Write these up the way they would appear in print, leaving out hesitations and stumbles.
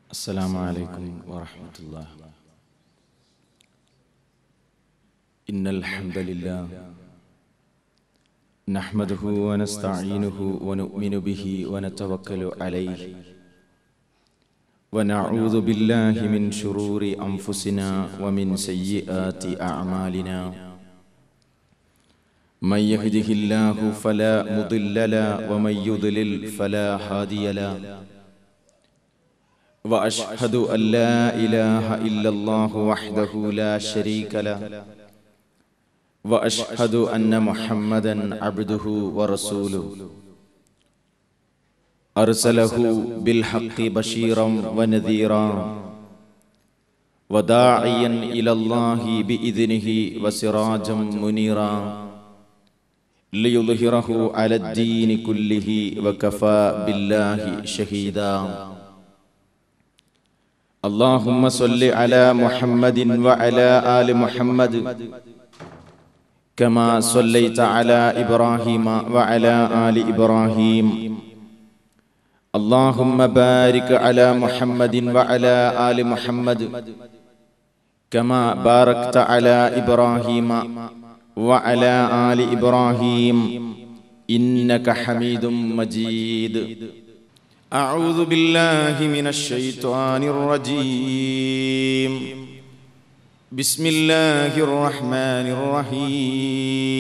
السلام عليكم ورحمة الله. إن الحمد لله نحمده ونستعينه ونؤمن به ونتوكل عليه ونعوذ بالله من شرور أنفسنا ومن سيئات أعمالنا. من يهده الله فلا مضل له ومن يضلل فلا هادي له. وأشهد أن لا إله إلا الله وحده لا شريك له وأشهد أن محمدا عبده ورسوله أرسله بالحق بشيرا ونذيرا وداعيا إلى الله بإذنه وسراجا منيرا ليظهره على الدين كله وكفى بالله شهيدا. اللهم صل على محمد وعلى آل محمد كما صليت على إبراهيم وعلى آل إبراهيم. اللهم بارك على محمد وعلى آل محمد كما باركت على إبراهيم وعلى آل إبراهيم إنك حميد مجيد. أعوذ بالله من الشيطان الرجيم. بسم الله الرحمن الرحيم.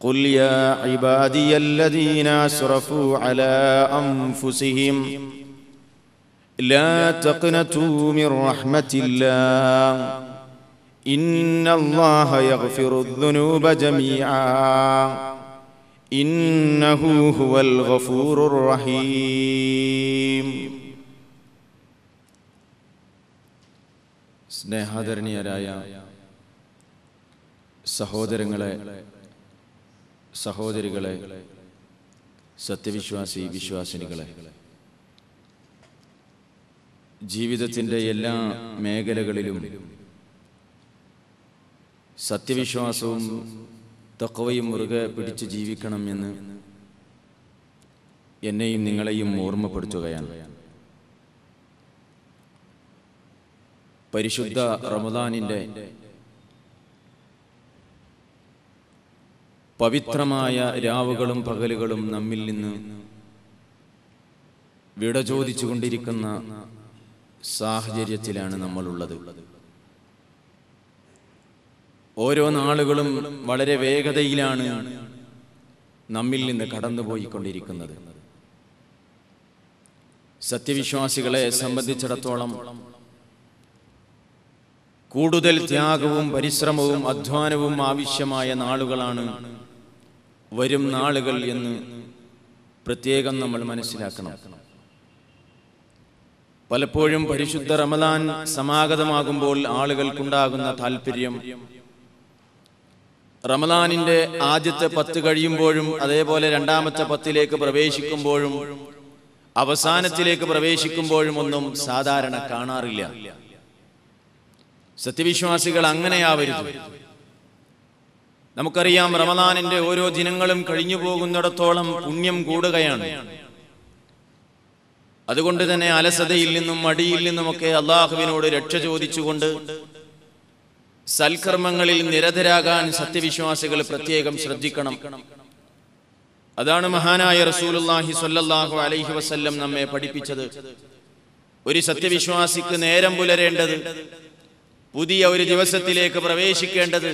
قل يا عبادي الذين أسرفوا على أنفسهم لا تقنطوا من رحمة الله إن الله يغفر الذنوب جميعا إنه هو الغفور الرحيم. സ്നേഹാദരണീയരായ സഹോദരങ്ങളെ, സഹോദരികളെ, സത്യവിശ്വാസി വിശ്വാസിനികളെ, ജീവിതത്തിൻ്റെ എല്ലാ മേഖലകളിലും സത്യവിശ്വാസവും തഖ്വയും മുറുകെ പിടിച്ച് ജീവിക്കണം എന്ന് എന്നെയും നിങ്ങളെയും ഓർമ്മപ്പെടുത്തുകയാണ്. പരിശുദ്ധ റമദാനിൻ്റെ പവിത്രമായ രാവുകളും പകലുകളും നമ്മിൽ നിന്ന് വിട ചോദിച്ചുകൊണ്ടിരിക്കുന്ന സാഹചര്യത്തിലാണ് നമ്മളുള്ളത്. ഓരോ നാളുകളും വളരെ വേഗതയിലാണ് നമ്മിൽ നിന്ന് കടന്നുപോയിക്കൊണ്ടിരിക്കുന്നത്. സത്യവിശ്വാസികളെ സംബന്ധിച്ചിടത്തോളം കൂടുതൽ ത്യാഗവും പരിശ്രമവും അധ്വാനവും ആവശ്യമായ നാളുകളാണ് വരും നാളുകൾ എന്ന് പ്രത്യേകം നമ്മൾ മനസ്സിലാക്കണം. പലപ്പോഴും പരിശുദ്ധ റമദാൻ സമാഗതമാകുമ്പോൾ ആളുകൾക്കുണ്ടാകുന്ന താല്പര്യം റമദാനിന്റെ ആദ്യത്തെ 10 കഴിയുമ്പോഴും അതേപോലെ രണ്ടാമത്തെ 10ലേക്ക് പ്രവേശിക്കുമ്പോഴും അവസാനത്തിലേക്ക് പ്രവേശിക്കുമ്പോഴും ഒന്നും സാധാരണ കാണാറില്ല. സത്യവിശ്വാസികൾ അങ്ങനെയാവരുത്. നമുക്കറിയാം, റമദാനിന്റെ ഓരോ ദിനങ്ങളും കഴിഞ്ഞു പോകുന്നിടത്തോളം പുണ്യം കൂടുകയാണ്. അതുകൊണ്ട് തന്നെ അലസതയിൽ നിന്നും മടിയിൽ നിന്നുമൊക്കെ അള്ളാഹുവിനോട് രക്ഷ ചോദിച്ചുകൊണ്ട് സൽക്കർമ്മങ്ങളിൽ നിരതരാകാൻ സത്യവിശ്വാസികൾ പ്രത്യേകം ശ്രദ്ധിക്കണം. അതാണ് മഹാനായ റസൂലുള്ളാഹി സ്വല്ലല്ലാഹു അലൈഹി വസല്ലം നമ്മെ പഠിപ്പിച്ചത്. ഒരു സത്യവിശ്വാസിക്ക് നേരം പുലരേണ്ടത്, പുതിയ ഒരു ദിവസത്തിലേക്ക് പ്രവേശിക്കേണ്ടത്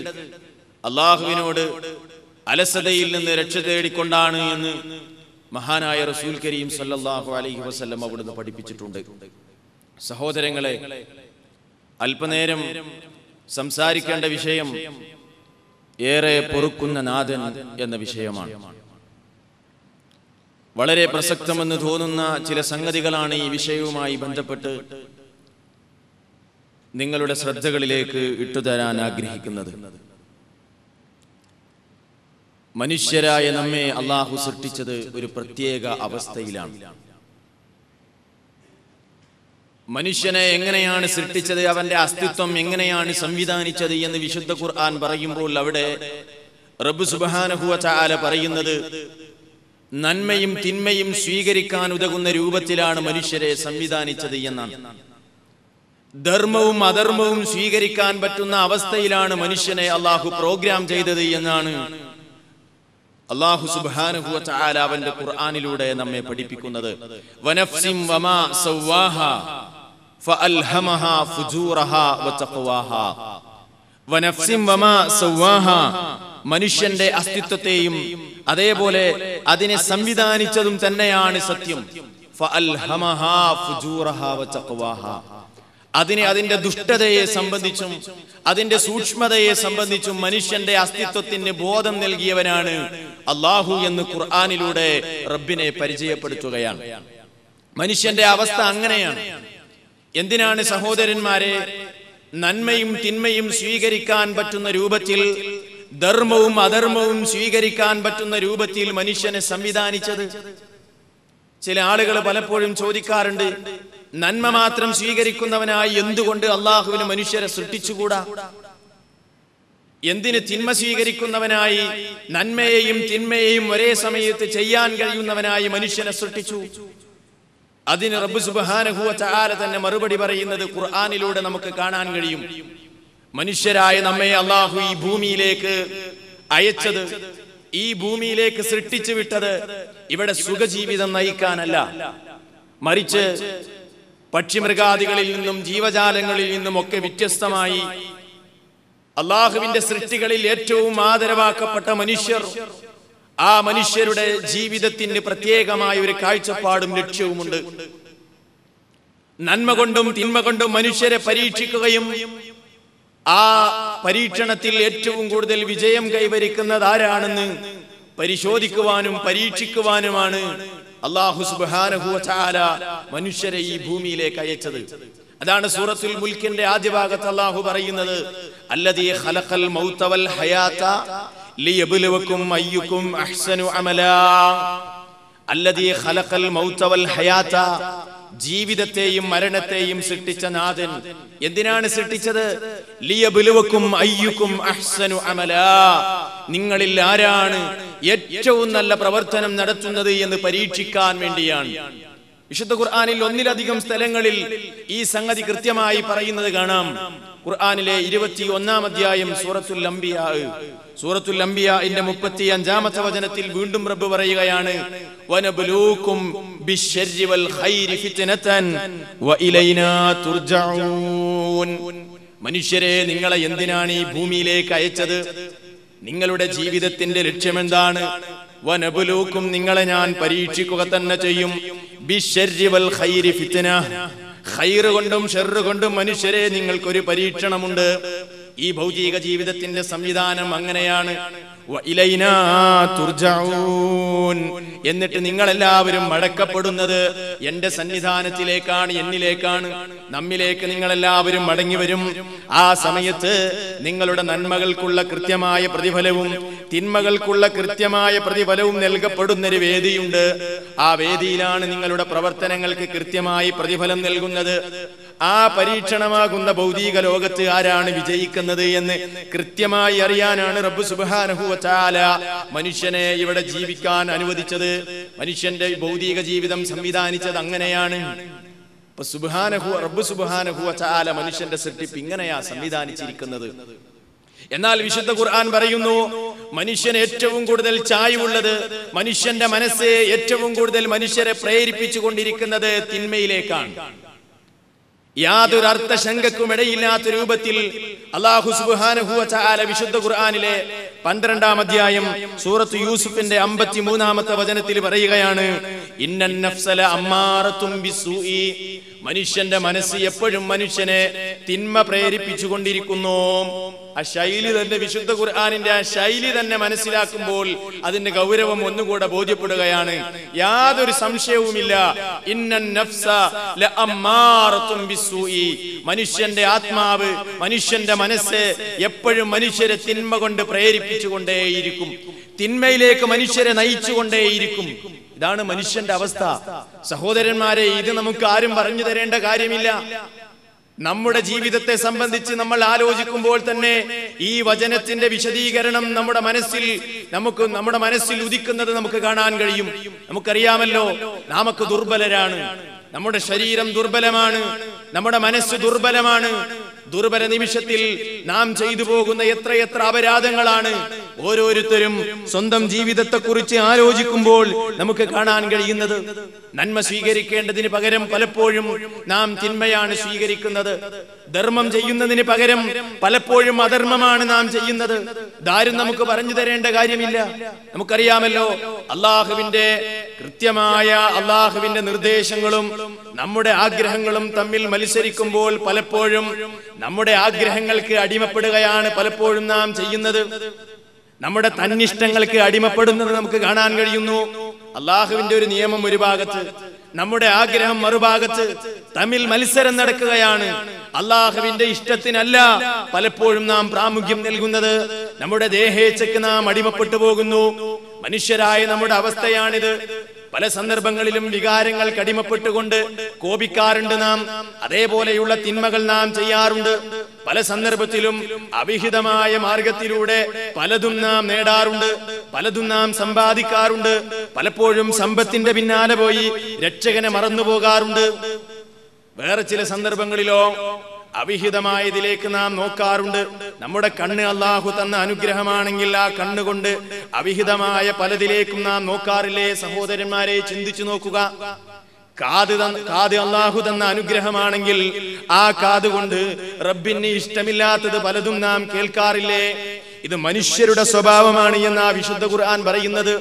അള്ളാഹുവിനോട് അലസതയിൽ നിന്ന് രക്ഷ തേടിക്കൊണ്ടാണ് എന്ന് മഹാനായ റസൂൽ കരീം സ്വല്ലല്ലാഹു അലൈഹി വസല്ലം അവിടുന്ന് പഠിപ്പിച്ചിട്ടുണ്ട്. സഹോദരങ്ങളെ, അല്പനേരം സംസാരിക്കേണ്ട വിഷയം ഏറെ പൊറുക്കുന്ന നാഥൻ എന്ന വിഷയമാണ്. വളരെ പ്രസക്തമെന്ന് തോന്നുന്ന ചില സംഗതികളാണ് ഈ വിഷയവുമായി ബന്ധപ്പെട്ട് നിങ്ങളുടെ ശ്രദ്ധകളിലേക്ക് ഇട്ടുതരാൻ ആഗ്രഹിക്കുന്നത്. മനുഷ്യരായ നമ്മെ അള്ളാഹു സൃഷ്ടിച്ചത് ഒരു പ്രത്യേക അവസ്ഥയിലാണ്. മനുഷ്യനെ എങ്ങനെയാണ് സൃഷ്ടിച്ചത്, അവന്റെ അസ്തിത്വം എങ്ങനെയാണ് സംവിധാനിച്ചത് എന്ന് വിശുദ്ധ ഖുർആൻ പറയുമ്പോൾ അവിടെ റബ്ബ് സുബ്ഹാനഹു വ തആല പറയുന്നത്, നന്മയും തിന്മയും സ്വീകരിക്കാൻ ഉതകുന്ന രൂപത്തിലാണ് മനുഷ്യരെ സംവിധാനിച്ചത് എന്നാണ്. ധർമ്മവും അധർമ്മവും സ്വീകരിക്കാൻ പറ്റുന്ന അവസ്ഥയിലാണ് മനുഷ്യനെ അള്ളാഹു പ്രോഗ്രാം ചെയ്തത് എന്നാണ് അല്ലാഹു സുബ്ഹാനഹു വ തആല അവന്റെ ഖുർആനിലൂടെ നമ്മെ പഠിപ്പിക്കുന്നത്. വനഫ്സിൻ വമാ സവ്വാഹാ ഫഅൽഹമഹാ ഫുജൂറഹാ വതഖ്വാഹാ. വനഫ്സിൻ വമാ സവ്വാഹാ, മനുഷ്യന്റെ അസ്തിത്വത്തെയും അതേപോലെ അതിനെ സംവിധാനിച്ചതും തന്നെയാണ് സത്യം. ഫഅൽഹമഹാ ഫുജൂറഹാ വതഖ്വാഹാ, അതിനെ അതിന്റെ ദുഷ്ടതയെ സംബന്ധിച്ചും അതിന്റെ സൂക്ഷ്മതയെ സംബന്ധിച്ചും മനുഷ്യന്റെ അസ്തിത്വത്തിന് ബോധം നൽകിയവനാണ് അല്ലാഹു എന്ന് ഖുർആനിലൂടെ റബ്ബിനെ പരിചയപ്പെടുത്തുകയാണ്. മനുഷ്യന്റെ അവസ്ഥ അങ്ങനെയാണ്. എന്തിനാണ് സഹോദരന്മാരെ നന്മയും തിന്മയും സ്വീകരിക്കാൻ പറ്റുന്ന രൂപത്തിൽ, ധർമ്മവും അധർമ്മവും സ്വീകരിക്കാൻ പറ്റുന്ന രൂപത്തിൽ മനുഷ്യനെ സംവിധാനിച്ചത്? ചില ആളുകൾ പലപ്പോഴും ചോദിക്കാറുണ്ട്, നന്മ മാത്രം സ്വീകരിക്കുന്നവനായി എന്തുകൊണ്ട് അള്ളാഹുവിന് മനുഷ്യരെ സൃഷ്ടിച്ചുകൂടാ? എന്തിന് തിന്മ സ്വീകരിക്കുന്നവനായി നന്മയെയും തിന്മയെയും ഒരേ സമയത്ത് ചെയ്യാൻ കഴിയുന്നവനായി മനുഷ്യനെ സൃഷ്ടിച്ചു? അതിന് റബ്ബ് സുബ്ഹാനഹു വ തആല തന്നെ മറുപടി പറയുന്നത് ഖുർആനിലൂടെ നമുക്ക് കാണാൻ കഴിയും. മനുഷ്യരായ നമ്മെ അള്ളാഹു ഈ ഭൂമിയിലേക്ക് അയച്ചത്, ഈ ഭൂമിയിലേക്ക് സൃഷ്ടിച്ചു വിട്ടത് ഇവിടെ സുഖജീവിതം നയിക്കാനല്ല, മറിച്ച് പക്ഷിമൃഗാദികളിൽ നിന്നും ജീവജാലങ്ങളിൽ നിന്നും ഒക്കെ വ്യത്യസ്തമായി അള്ളാഹുവിന്റെ സൃഷ്ടികളിൽ ഏറ്റവും ആദരവാക്കപ്പെട്ട മനുഷ്യർ, ആ മനുഷ്യരുടെ ജീവിതത്തിന് പ്രത്യേകമായ ഒരു കാഴ്ചപ്പാടും ലക്ഷ്യവുമുണ്ട്. നന്മ കൊണ്ടും തിന്മ കൊണ്ടും മനുഷ്യരെ പരീക്ഷിക്കുകയും ആ പരീക്ഷണത്തിൽ ഏറ്റവും കൂടുതൽ വിജയം കൈവരിക്കുന്നത് ആരാണെന്ന് പരിശോധിക്കുവാനും പരീക്ഷിക്കുവാനുമാണ് അല്ലാഹു സുബ്ഹാനഹു വ തആല മനുഷ്യരെ ഈ ഭൂമിയിലേക്ക് അയച്ചത്. അതാണ് സൂറത്തുൽ മുൽക്കിന്റെ ആദ്യ ഭാഗത്ത് അല്ലാഹു പറയുന്നത്, അല്ലദീ ഖലഖൽ മൗത വൽ ഹയാത ലിയബ്ലുവകും അയ്യുകും അഹ്സനു അമലാ. അല്ലദീ ഖലഖൽ മൗത വൽ ഹയാത, ജീവിതത്തെയും മരണത്തെയും സൃഷ്ടിച്ച നാഥൻ. എന്തിനാണ് സൃഷ്ടിച്ചത്? ലിയബ്ലുവകും അയ്യുകും അഹ്സനു അമലാ, നിങ്ങളിൽ ആരാണ് ഏറ്റവും നല്ല പ്രവർത്തനം നടത്തുന്നത് എന്ന് പരീക്ഷിക്കാൻ വേണ്ടിയാണ്. വിശുദ്ധ ഖുർആനിൽ ഒന്നിലധികം സ്ഥലങ്ങളിൽ ഈ സംഗതി കൃത്യമായി പറയുന്നത് കാണാം. ഖുർആനിലെ 21-ാം അധ്യായം സൂറത്തുൽ അംബിയാ, സൂറത്തുൽ അംബിയാഇന്റെ 35-ാമത്തെ വചനത്തിൽ വീണ്ടും റബ്ബ് പറയുകയാണ്, വനബ്ലൂകും ബിശ്ശർരി വൽ ഖൈരി ഫിത്നതൻ വഇലൈനാ തുർജഊൻ. മനുഷ്യരെ, നിങ്ങളെ എന്തിനാണ് ഈ ഭൂമിയിലേക്ക് അയച്ചത്? നിങ്ങളുടെ ജീവിതത്തിന്റെ ലക്ഷ്യമെന്താണ്? വനബ്ലൂകും, നിങ്ങളെ ഞാൻ പരീക്ഷിക്കുക തന്നെ ചെയ്യും. ബിശ്ശർരി വൽ ഖൈരി ഫിത്ന, ഖൈർ കൊണ്ടും ഷർറ് കൊണ്ടും മനുഷ്യരെ നിങ്ങൾക്കൊരു പരീക്ഷണമുണ്ട്. ഈ ഭൗതിക ജീവിതത്തിന്റെ സംവിധാനം അങ്ങനെയാണ്. വഇലൈനാ തുർജഊൻ, എന്നിട്ട് നിങ്ങളെല്ലാവരും മടക്കപ്പെടുന്നത് എന്റെ സന്നിധാനത്തിലേക്കാണ്, എന്നിലേക്കാണ്. നമ്മിലേക്ക് നിങ്ങളെല്ലാവരും മടങ്ങി വരും. ആ സമയത്ത് നിങ്ങളുടെ നന്മകൾക്കുള്ള കൃത്യമായ പ്രതിഫലവും തിന്മകൾക്കുള്ള കൃത്യമായ പ്രതിഫലവും നൽകപ്പെടുന്നൊരു വേദിയുണ്ട്. ആ വേദിയിലാണ് നിങ്ങളുടെ പ്രവർത്തനങ്ങൾക്ക് കൃത്യമായി പ്രതിഫലം നൽകുന്നത്. ആ പരീക്ഷണമാകുന്ന ഭൗതിക ലോകത്ത് ആരാണ് വിജയിക്കുന്നത് എന്ന് കൃത്യമായി അറിയാനാണ് റബ്ബ് സുബ്ഹാനഹു വ തആല മനുഷ്യനെ ഇവിടെ ജീവിക്കാൻ അനുവദിച്ചത്. മനുഷ്യന്റെ ഭൗതിക ജീവിതം സംവിധാനിച്ചത് അങ്ങനെയാണ്. റബ്ബ് സുബ്ഹാനഹു വ തആല മനുഷ്യന്റെ സൃഷ്ടിപ്പ് ഇങ്ങനെയാ സംവിധാനിച്ചിരിക്കുന്നത്. എന്നാൽ വിശുദ്ധ ഖുർആൻ പറയുന്നു, മനുഷ്യന് ഏറ്റവും കൂടുതൽ ചായ്വുള്ളത്, മനുഷ്യന്റെ മനസ്സ് ഏറ്റവും കൂടുതൽ മനുഷ്യരെ പ്രേരിപ്പിച്ചു കൊണ്ടിരിക്കുന്നത് തിന്മയിലേക്കാണ്. യാതൊരു അർത്ഥശങ്കക്കും ഇടയില്ലാത്ത രൂപത്തിൽ അല്ലാഹു സുബ്ഹാനഹു വ തആല വിശുദ്ധ ഖുർആനിലെ 12-ാം അധ്യായം സൂറത്ത് യൂസുഫിന്റെ 53-ാമത്തെ വചനത്തിൽ പറയുകയാണ്, ഇന്നൻ നഫ്സല അമ്മാറത്തും ബിസ്സൂഇ, മനുഷ്യന്റെ മനസ്സ് എപ്പോഴും മനുഷ്യനെ തിന്മ പ്രേരിപ്പിച്ചു കൊണ്ടിരിക്കുന്നു. ആ ശൈലി തന്നെ, വിശുദ്ധ ഖുർആനിന്റെ ആ ശൈലി തന്നെ മനസ്സിലാക്കുമ്പോൾ അതിന്റെ ഗൗരവം ഒന്നുകൂടെ ബോധ്യപ്പെടുകയാണ്. യാതൊരു സംശയവുമില്ല, ഇന്നൻ നഫ്സ ലഅമ്മാറത്തും ബിസ്സൂഇ, മനുഷ്യന്റെ ആത്മാവ്, മനുഷ്യന്റെ മനസ്സ് എപ്പോഴും മനുഷ്യരെ തിന്മ കൊണ്ട് പ്രേരിപ്പിച്ചുകൊണ്ടേയിരിക്കും, തിന്മയിലേക്ക് മനുഷ്യരെ നയിച്ചുകൊണ്ടേയിരിക്കും. ഇതാണ് മനുഷ്യന്റെ അവസ്ഥ. സഹോദരന്മാരെ, ഇത് നമുക്ക് ആരും പറഞ്ഞു തരേണ്ട കാര്യമില്ല. നമ്മുടെ ജീവിതത്തെ സംബന്ധിച്ച് നമ്മൾ ആലോചിക്കുമ്പോൾ തന്നെ ഈ വചനത്തിന്റെ വിശദീകരണം നമ്മുടെ മനസ്സിൽ ഉദിക്കുന്നത് നമുക്ക് കാണാൻ കഴിയും. നമുക്കറിയാമല്ലോ, നാമൊക്കെ ദുർബലരാണ്, നമ്മുടെ ശരീരം ദുർബലമാണ്, നമ്മുടെ മനസ്സ് ദുർബലമാണ്. ദുർബല നിമിഷത്തിൽ നാം ചെയ്തു പോകുന്ന എത്രയെത്ര അപരാധങ്ങളാണ്. ഓരോരുത്തരും സ്വന്തം ജീവിതത്തെക്കുറിച്ച് ആലോചിക്കുമ്പോൾ നമുക്ക് കാണാൻ കഴിയുന്നത്. നന്മ സ്വീകരിക്കേണ്ടതിന് പകരം പലപ്പോഴും നാം തിന്മയാണ് സ്വീകരിക്കുന്നത്. ധർമ്മം ചെയ്യുന്നതിന് പകരം പലപ്പോഴും അധർമ്മമാണ് നാം ചെയ്യുന്നത്. ഇതാരും നമുക്ക് പറഞ്ഞു തരേണ്ട കാര്യമില്ല. നമുക്കറിയാമല്ലോ, അള്ളാഹുവിന്റെ നിർദ്ദേശങ്ങളും നമ്മുടെ ആഗ്രഹങ്ങളും തമ്മിൽ മത്സരിക്കുമ്പോൾ പലപ്പോഴും നമ്മുടെ ആഗ്രഹങ്ങൾക്ക് അടിമപ്പെടുകയാണ് പലപ്പോഴും നാം ചെയ്യുന്നത്. നമ്മുടെ തന്നിഷ്ടങ്ങൾക്ക് അടിമപ്പെടുന്നത് നമുക്ക് കാണാൻ കഴിയുന്നു. അള്ളാഹുവിന്റെ ഒരു നിയമം ഒരു ഭാഗത്ത്, നമ്മുടെ ആഗ്രഹം മറുഭാഗത്ത്, തമ്മിൽ മത്സരം നടക്കുകയാണ്. അള്ളാഹുവിന്റെ ഇഷ്ടത്തിനല്ല പലപ്പോഴും നാം പ്രാമുഖ്യം നൽകുന്നത്. നമ്മുടെ ദേഹേച്ഛയ്ക്ക് നാം അടിമപ്പെട്ടു പോകുന്നു. മനുഷ്യരായ നമ്മുടെ അവസ്ഥയാണിത്. പല സന്ദർഭങ്ങളിലും വികാരങ്ങൾക്ക് അടിമപ്പെട്ടുകൊണ്ട് കോപിക്കാറുണ്ട് നാം. അതേപോലെയുള്ള തിന്മകൾ നാം ചെയ്യാറുണ്ട്. പല സന്ദർഭത്തിലും അവിഹിതമായ മാർഗത്തിലൂടെ പലതും നാം നേടാറുണ്ട്, പലതും നാം സമ്പാദിക്കാറുണ്ട്. പലപ്പോഴും സമ്പത്തിന്റെ പിന്നാലെ പോയി രക്ഷകനെ മറന്നു പോകാറുണ്ട്. വേറെ ചില സന്ദർഭങ്ങളിലോ അവിഹിതമായതിലേക്ക് നാം നോക്കാറുണ്ട്. നമ്മുടെ കണ്ണ് അള്ളാഹു തന്ന അനുഗ്രഹമാണെങ്കിൽ ആ കണ്ണുകൊണ്ട് അവിഹിതമായ പലതിലേക്കും നാം നോക്കാറില്ലേ? സഹോദരന്മാരെ, ചിന്തിച്ചു നോക്കുക. കാത് അള്ളാഹു തന്ന അനുഗ്രഹമാണെങ്കിൽ ആ കാത് കൊണ്ട് റബ്ബിന് ഇഷ്ടമില്ലാത്തത് പലതും നാം കേൾക്കാറില്ലേ? ഇത് മനുഷ്യരുടെ സ്വഭാവമാണ് എന്നാ വിശുദ്ധ ഖുർആൻ പറയുന്നത്.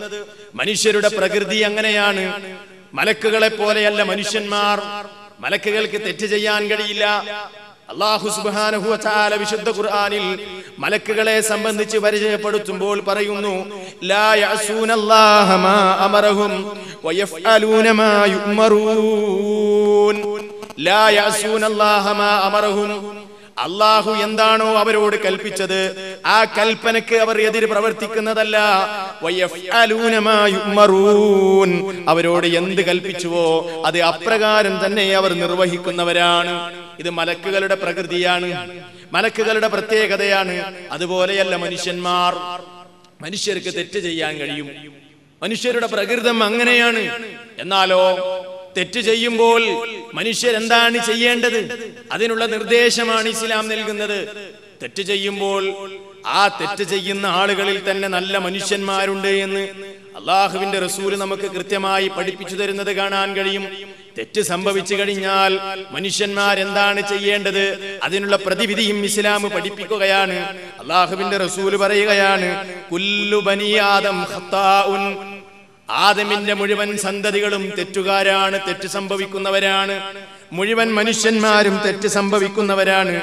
മനുഷ്യരുടെ പ്രകൃതി അങ്ങനെയാണ്. മലക്കുകളെ പോലെയല്ല മനുഷ്യന്മാർ. മലക്കുകൾക്ക് തെറ്റ് ചെയ്യാൻ കഴിയില്ല. അല്ലാഹു സുബ്ഹാനഹു വ തആല വിശുദ്ധ ഖുർആനിൽ മലക്കുകളെ സംബന്ധിച്ച് പരിചയപ്പെടുത്തുമ്പോൾ പറയുന്നു, ലാ യഅസൂനല്ലാഹ മാ അമറഹും വയഫ്അലൂന മാ യുഅ്മറൂൻ. ലാ യഅസൂനല്ലാഹ മാ അമറഹും. അള്ളാഹു എന്താണോ അവരോട് കൽപ്പിച്ചത് ആ കൽപ്പനക്ക് അവർ എതിര് പ്രവർത്തിക്കുന്നതല്ല. വയഫ്അലൂന മാ യുഅ്മറൂൻ. അവരോട് എന്ത് കൽപ്പിച്ചുവോ അത് അപ്രകാരം തന്നെ അവർ നിർവഹിക്കുന്നവരാണ്. ഇത് മലക്കുകളുടെ പ്രകൃതിയാണ്, മലക്കുകളുടെ പ്രത്യേകതയാണ്. അതുപോലെയല്ല മനുഷ്യന്മാർ. മനുഷ്യർക്ക് തെറ്റ് ചെയ്യാൻ കഴിയും. മനുഷ്യരുടെ പ്രകൃതം അങ്ങനെയാണ്. എന്നാലോ തെറ്റ് ചെയ്യുമ്പോൾ മനുഷ്യരെന്താണ് ചെയ്യേണ്ടത്? അതിനുള്ള നിർദ്ദേശമാണ് ഇസ്ലാം നൽകുന്നത്. തെറ്റ് ചെയ്യുമ്പോൾ ആ തെറ്റ് ചെയ്യുന്ന ആളുകളിൽ തന്നെ നല്ല മനുഷ്യന്മാരുണ്ട് എന്ന് അള്ളാഹുവിന്റെ റസൂല് നമുക്ക് കൃത്യമായി പഠിപ്പിച്ചു തരുന്നത് കാണാൻ കഴിയും. തെറ്റ് സംഭവിച്ചു കഴിഞ്ഞാൽ മനുഷ്യന്മാരെന്താണ് ചെയ്യേണ്ടത്? അതിനുള്ള പ്രതിവിധിയും ഇസ്ലാം പഠിപ്പിക്കുകയാണ്. അള്ളാഹുവിന്റെ റസൂല് പറയുകയാണ്, കുല്ലു ബനി ആദം ഖത്താഉൻ. ആദമിന്റെ മുഴുവൻ സന്തതികളും തെറ്റുകാരാണ്, തെറ്റ് സംഭവിക്കുന്നവരാണ്. മുഴുവൻ മനുഷ്യന്മാരും തെറ്റ് സംഭവിക്കുന്നവരാണ്.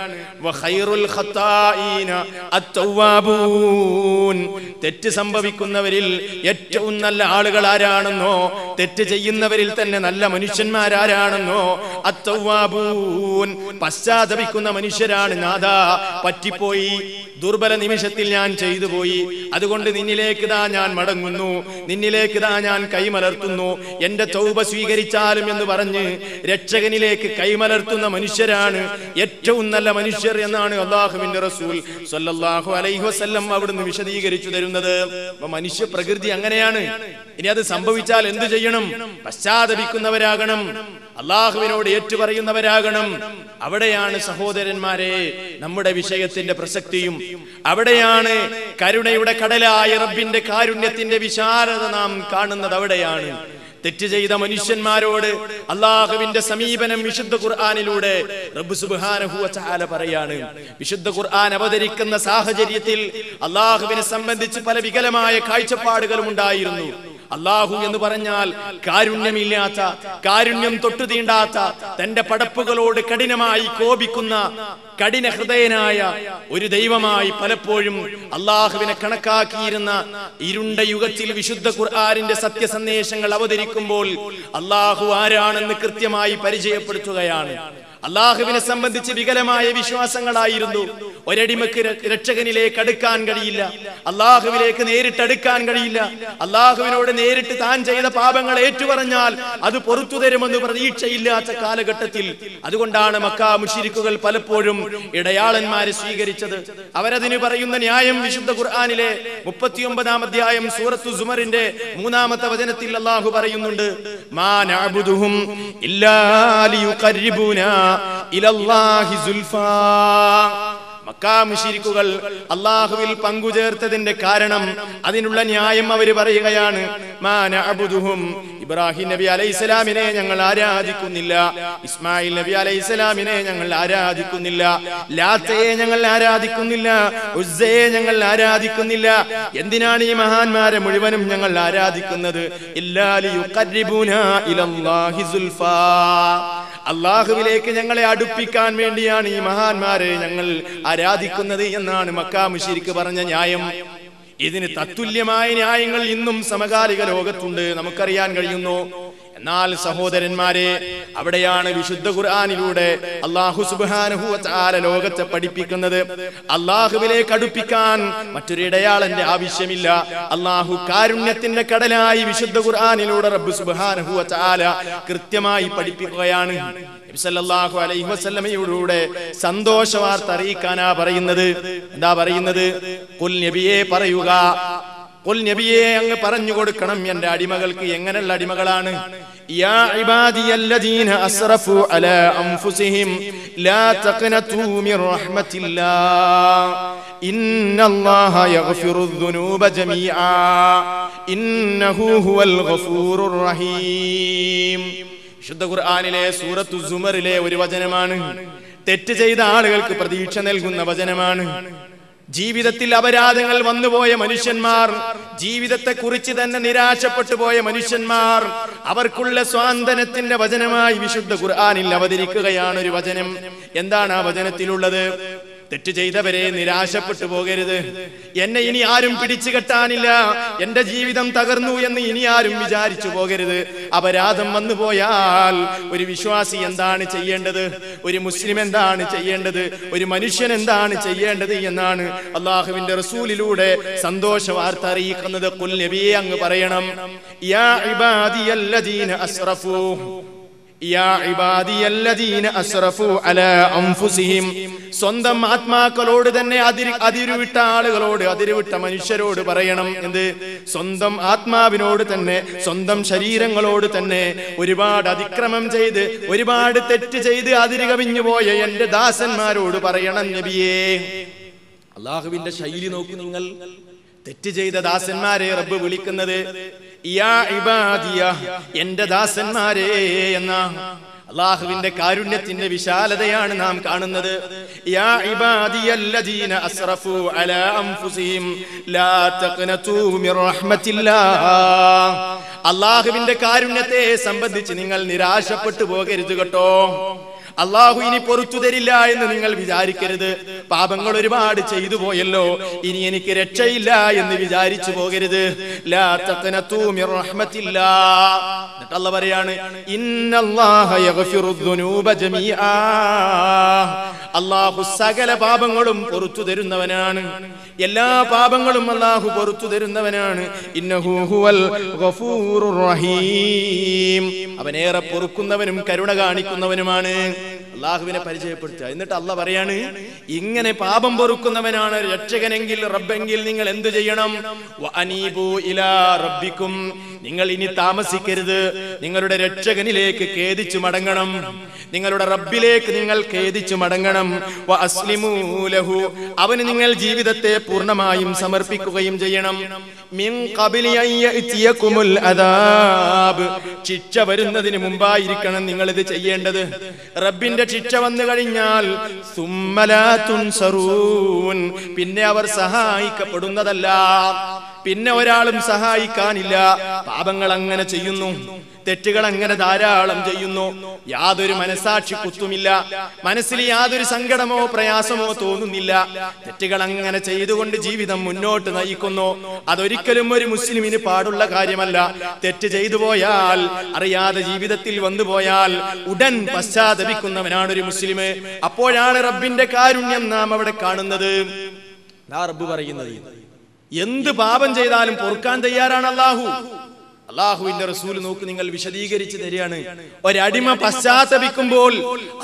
വഖൈറുൽ ഖത്താഈന അത്തവ്വാബൂൻ. തെറ്റ് സംഭവിക്കുന്നവരിൽ ഏറ്റവും നല്ല ആളുകൾ ആരാണെന്നോ, തെറ്റ് ചെയ്യുന്നവരിൽ തന്നെ നല്ല മനുഷ്യന്മാരാരാണെന്നോ, അത്തവ്വാബൂൻ, പശ്ചാത്തപിക്കുന്ന മനുഷ്യരാണ്. നാദാ, പറ്റിപ്പോയി, ദുർബല നിമിഷത്തിൽ ഞാൻ ചെയ്തു പോയി, അതുകൊണ്ട് നിന്നിലേക്ക് ദാ ഞാൻ മടങ്ങുന്നു, നിന്നിലേക്ക് ദാ ഞാൻ കൈമലർത്തുന്നു, എന്റെ തൗബ സ്വീകരിച്ചാലും എന്ന് പറഞ്ഞ് രക്ഷകനിലേക്ക് കൈമലർത്തുന്ന മനുഷ്യരാണ് ഏറ്റവും നല്ല മനുഷ്യർ എന്നാണ് അല്ലാഹുവിന്റെ റസൂൽ സ്വല്ലല്ലാഹു അലൈഹി വസല്ലം അവിടുന്ന് വിശദീകരിച്ചു തരുന്നത്. മനുഷ്യ പ്രകൃതി അങ്ങനെയാണ്. ഇനി അത് സംഭവിച്ചാൽ എന്തു ചെയ്യണം? പശ്ചാത്തപിക്കുന്നവരാകണം, അള്ളാഹുവിനോട് ഏറ്റുപറയുന്നവരാകണം. അവിടെയാണ് സഹോദരന്മാരെ നമ്മുടെ വിഷയത്തിന്റെ പ്രസക്തിയും. അവിടെയാണ് കരുണയുടെ കടലായ റബ്ബിന്റെ കാരുണ്യത്തിന്റെ വിശാലത നാം കാണുന്നത്. അവിടെയാണ് തെറ്റ് ചെയ്ത മനുഷ്യന്മാരോട് അള്ളാഹുവിന്റെ സമീപനം വിശുദ്ധ ഖുർആനിലൂടെ റബ്ബ് സുബ്ഹാനഹു വ തആല പറയാണ്. വിശുദ്ധ ഖുർആൻ അവതരിക്കുന്ന സാഹചര്യത്തിൽ അള്ളാഹുവിനെ സംബന്ധിച്ച് പല വികലമായ കാഴ്ചപ്പാടുകളും ഉണ്ടായിരുന്നു. അള്ളാഹു എന്ന് പറഞ്ഞാൽ കാരുണ്യമില്ലാത്ത, കാരുണ്യം തൊട്ടു തീണ്ടാത്ത, തന്റെ പടപ്പുകളോട് കഠിനമായി കോപിക്കുന്ന കഠിന ഹൃദയനായ ഒരു ദൈവമായി പലപ്പോഴും അള്ളാഹുവിനെ കണക്കാക്കിയിരുന്ന ഇരുണ്ട യുഗത്തിൽ വിശുദ്ധ ഖുർആനിന്റെ സത്യസന്ദേശങ്ങൾ അവതരിക്കുമ്പോൾ അള്ളാഹു ആരാണെന്ന് കൃത്യമായി പരിചയപ്പെടുത്തുകയാണ്. അള്ളാഹുവിനെ സംബന്ധിച്ച് വികലമായ വിശ്വാസങ്ങളായിരുന്നു. ഒരടിമക്ക് രക്ഷകനിലേക്ക് അടുക്കാൻ കഴിയില്ല, അള്ളാഹുവിലേക്ക് നേരിട്ട് അടുക്കാൻ കഴിയില്ല. അള്ളാഹുവിനോട് നേരിട്ട് താൻ ചെയ്ത പാപങ്ങൾ ഏറ്റുപറഞ്ഞാൽ അത് പുറത്തു തരുമെന്ന് പ്രതീക്ഷയില്ലാത്ത കാലഘട്ടത്തിൽ അതുകൊണ്ടാണ് മക്ക മുശ്രിക്കുകൾ പലപ്പോഴും ഇടയാളന്മാരെ സ്വീകരിച്ചത്. അവരതിന് പറയുന്ന ന്യായം വിശുദ്ധ ഖുർആനിലെ 39-ാം അധ്യായം സൂറത്തു സുമറിന്റെ 3-ാമത്തെ വചനത്തിൽ അള്ളാഹു പറയുന്നുണ്ട്, മാ നഅബുദുഹും ഇല്ലാ ലിയുഖർരിബൂനാ ഇലല്ലാഹി സുൽഫാ. മക്കാ മുശ്രിക്കുകൾ അല്ലാഹുവിൽ പങ്കുചേർത്തതിന്റെ കാരണം, അതിനുള്ള ന്യായം അവര് പറയുകയാണ്, മാ നഅബുദുഹും, ഇബ്രാഹിം നബി അലൈഹിസ്സലാമിനെ ഞങ്ങൾ ആരാധിക്കുന്നില്ല, ഇസ്മായിൽ നബി അലൈഹിസ്സലാമിനെ ഞങ്ങൾ ആരാധിക്കുന്നില്ല, ലാത്തയെ ഞങ്ങൾ ആരാധിക്കുന്നില്ല, ഉസ്സയെ ഞങ്ങൾ ആരാധിക്കുന്നില്ല. എന്തിനാണ് ഈ മഹാന്മാരെ മുഴുവനും ഞങ്ങൾ ആരാധിക്കുന്നത്? ഇല്ലാ ലിയുഖർരിബൂനാ ഇലല്ലാഹി സുൽഫാ. അള്ളാഹുവിലേക്ക് ഞങ്ങളെ അടുപ്പിക്കാൻ വേണ്ടിയാണ് ഈ മഹാന്മാരെ ഞങ്ങൾ ആരാധിക്കുന്നത് എന്നാണ് മക്കാ മുശ്രിക്ക് പറഞ്ഞ ന്യായം. ഇതിന് തത്തുല്യമായ ന്യായങ്ങൾ ഇന്നും സമകാലിക ലോകത്തുണ്ട്, നമുക്കറിയാൻ കഴിയുന്നു. എന്നാൽ സഹോദരന്മാരെ, അവിടെയാണ് വിശുദ്ധ ഖുർആനിലൂടെ അല്ലാഹു സുബ്ഹാനഹു വ തആല ലോകത്തെ പഠിപ്പിക്കുന്നത്. അല്ലാഹുവിലേക്ക് അടുപ്പിക്കാൻ മറ്റൊരു ഇടയാളന്റെ ആവശ്യമില്ല. അല്ലാഹു കാരുണ്യത്തിന്റെ കടലായി വിശുദ്ധ ഖുർആനിലൂടെ റബ്ബ് സുബ്ഹാനഹു വ തആല കൃത്യമായി പഠിപ്പിക്കുകയാണ്. നബി സല്ലല്ലാഹു അലൈഹി വസല്ലമയുടെ സന്തോഷ വാർത്ത അറിയിക്കാനാ പറയുന്നത്. എന്താ പറയുന്നത്? ഖുൽ നബിയേ പറയുക, ഖുൽ നബിയേ അങ്ങ് പറഞ്ഞു കൊടുക്കണം എന്റെ അടിമകൾക്ക്. എങ്ങനെയുള്ള അടിമകളാണ്? യാ ഇബാദിയല്ലദീന അസ്റഫു അലാ അൻഫുസിഹിം ലാ തഖ്നതു മിർ റഹ്മത്തില്ലാഹ് ഇന്നല്ലാഹ യഗ്ഫിറുദ് ദുനൂബ ജമീആ ഇന്നഹു ഹുവൽ ഗഫൂറുർ റഹീം. വിശുദ്ധ ഖുർആനിലെ സൂറത്തു സുമറിലെ ഒരു വചനമാണ്. തെറ്റ് ചെയ്ത ആളുകൾക്ക് പ്രതീക്ഷ നൽകുന്ന വചനമാണ്. ജീവിതത്തിൽ അപരാധങ്ങൾ വന്നുപോയ മനുഷ്യന്മാർ, ജീവിതത്തെ കുറിച്ച് തന്നെ നിരാശപ്പെട്ടു പോയ മനുഷ്യന്മാർ, അവർക്കുള്ള സ്വാന്തനത്തിന്റെ വചനമായി വിശുദ്ധ ഖുർആനിൽ അവതരിക്കുകയാണ് ഒരു വചനം. എന്താണ് ആ വചനത്തിലുള്ളത്? തെറ്റ് ചെയ്തവരെ നിരാശപ്പെട്ടു പോകരുത്. എന്നെ ഇനി ആരും പിടിച്ചു കെട്ടാനില്ല, എന്റെ ജീവിതം തകർന്നു എന്ന് ഇനി ആരും വിചാരിച്ചു പോകരുത്. അപരാധം വന്നു പോയാൽ ഒരു വിശ്വാസി എന്താണ് ചെയ്യേണ്ടത്? ഒരു മുസ്ലിം എന്താണ് ചെയ്യേണ്ടത്? ഒരു മനുഷ്യൻ എന്താണ് ചെയ്യേണ്ടത് എന്നാണ് അല്ലാഹുവിന്റെ റസൂലിലൂടെ സന്തോഷ വാർത്ത അറിയിക്കുന്നത്. ഖുൽ നബിയേ അങ്ങ് പറയണം, യാ ഇബാദിയല്ലദീന അസ്റഫു, യാ ഇബാദിയല്ലദീന അസ്റഫു അലാ അൻഫുസിഹിം. സ്വന്തം ആത്മാക്കളോട് തന്നെ അതിരുവിട്ട ആളുകളോട്, അതിരുവിട്ട മനുഷ്യരോട് പറയണം. എന്ത്? സ്വന്തം ആത്മാവിനോട് തന്നെ, സ്വന്തം ശരീരങ്ങളോട് തന്നെ ഒരുപാട് അതിക്രമം ചെയ്ത്, ഒരുപാട് തെറ്റ് ചെയ്ത് അതിര് കവിഞ്ഞു പോയ എന്റെ ദാസന്മാരോട് പറയണം നബിയേ. അല്ലാഹുവിന്റെ ശൈലി നോക്കൂ നിങ്ങൾ. തെറ്റ് ചെയ്ത ദാസന്മാരെ റബ്ബ് വിളിക്കുന്നത് യാ ഇബാദിയ, എന്റെ ദാസന്മാരെ എന്ന. അല്ലാഹുവിന്റെ കാരുണ്യത്തിന്റെ വിശാലതയാണ് നാം കാണുന്നത്. യാ ഇബാദിയല്ലദീന അസ്റഫു അലാ അൻഫുസിഹിം ലാ തഖ്നതു മിർ റഹ്മത്തില്ലാഹ്. അല്ലാഹുവിന്റെ കാരുണ്യത്തെ സംബന്ധിച്ച് നിങ്ങൾ നിരാശപ്പെട്ടു പോകരുത് കേട്ടോ. അല്ലാഹു ഇനി പൊറുത്തു തരില്ല എന്ന് നിങ്ങൾ വിചാരിക്കരുത്. പാപങ്ങൾ ഒരുപാട് ചെയ്തു പോയല്ലോ, ഇനി എനിക്ക് രക്ഷയില്ല എന്ന് വിചാരിച്ചു പോകരുത്. ലാ തഖ്നതു മിർ റഹ്മത്തില്ലാഹ്. എന്നിട്ട് അല്ലാഹു പറയാണ്, ഇന്നല്ലാഹ യഗ്ഫിറുദ് ദുനൂബ ജമീആ. അല്ലാഹു സകല പാപങ്ങളും പൊറുത്തു തരുന്നവനാണ്. എല്ലാ പാപങ്ങളും അല്ലാഹു പൊറുത്തു തരുന്നവനാണ്. ഇന്നഹു ഹുവൽ ഗഫൂറുർ റഹീം. അവനേറെ പൊറുക്കുന്നവനും കരുണ കാണിക്കുന്നവനുമാണ്. അല്ലാഹുവിനെ പരിചയപ്പെടുത്തുക. എന്നിട്ട് അല്ലാഹു പറയാണ്, ഇങ്ങനെ പാപം പൊറുക്കുന്നവനാണ് രക്ഷകനെങ്കിൽ, റബ്ബെങ്കിൽ നിങ്ങൾ എന്ത് ചെയ്യണം? വഅനീബു ഇലാ റബ്ബിക്കും. നിങ്ങൾ ഇനി താമസിക്കരുത്, നിങ്ങളുടെ രക്ഷകനിലേക്ക് ഖേദിച്ചു മടങ്ങണം. നിങ്ങളുടെ റബ്ബിലേക്ക് നിങ്ങൾ ഖേദിച്ചു മടങ്ങണം. വഅസ്ലിമൂ ലഹു. അവന് നിങ്ങൾ ജീവിതത്തെ പൂർണ്ണമായും സമർപ്പിക്കുകയും ചെയ്യണം. മിൻ ഖബലി അൻ യഅതിയകുമുൽ അദാബ്. ശിക്ഷ വരുന്നതിന് മുമ്പായിരിക്കണം നിങ്ങൾ ഇത് ചെയ്യേണ്ടത്. റബ്ബിന്റെ ശിക്ഷ വന്നു കഴിഞ്ഞാൽ സുമ്മ ലാ തുൻസറൂൻ, പിന്നെ അവർ സഹായിക്കപ്പെടുന്നതല്ല. പിന്നെ ഒരാളും സഹായിക്കാനില്ല. പാപങ്ങൾ അങ്ങനെ ചെയ്യുന്നു, തെറ്റുകൾ അങ്ങനെ ധാരാളം ചെയ്യുന്നു. യാതൊരു മനസാക്ഷി കുത്തുമില്ല, മനസ്സിൽ യാതൊരു സങ്കടമോ പ്രയാസമോ തോന്നുന്നില്ല. തെറ്റുകൾ അങ്ങനെ ചെയ്തുകൊണ്ട് ജീവിതം മുന്നോട്ട് നയിക്കുന്നു. അതൊരിക്കലും ഒരു മുസ്ലിമിന് പാടുള്ള കാര്യമല്ല. തെറ്റ് ചെയ്തു പോയാൽ, അറിയാതെ ജീവിതത്തിൽ വന്നുപോയാൽ ഉടൻ പശ്ചാത്തപിക്കുന്നവനാണ് ഒരു മുസ്ലിം. അപ്പോഴാണ് റബ്ബിന്റെ കാരുണ്യം നാം അവിടെ കാണുന്നത്. റബ്ബ് പറയുന്നത്, എന്ത് പാപം ചെയ്താലും പൊറുക്കാൻ തയ്യാറാണ് അല്ലാഹു. അള്ളാഹുവിന്റെ റസൂൽ നോക്ക്, നിങ്ങൾ വിശദീകരിച്ചു തരികയാണ്. ഒരടിമ പശ്ചാത്തപിക്കുമ്പോൾ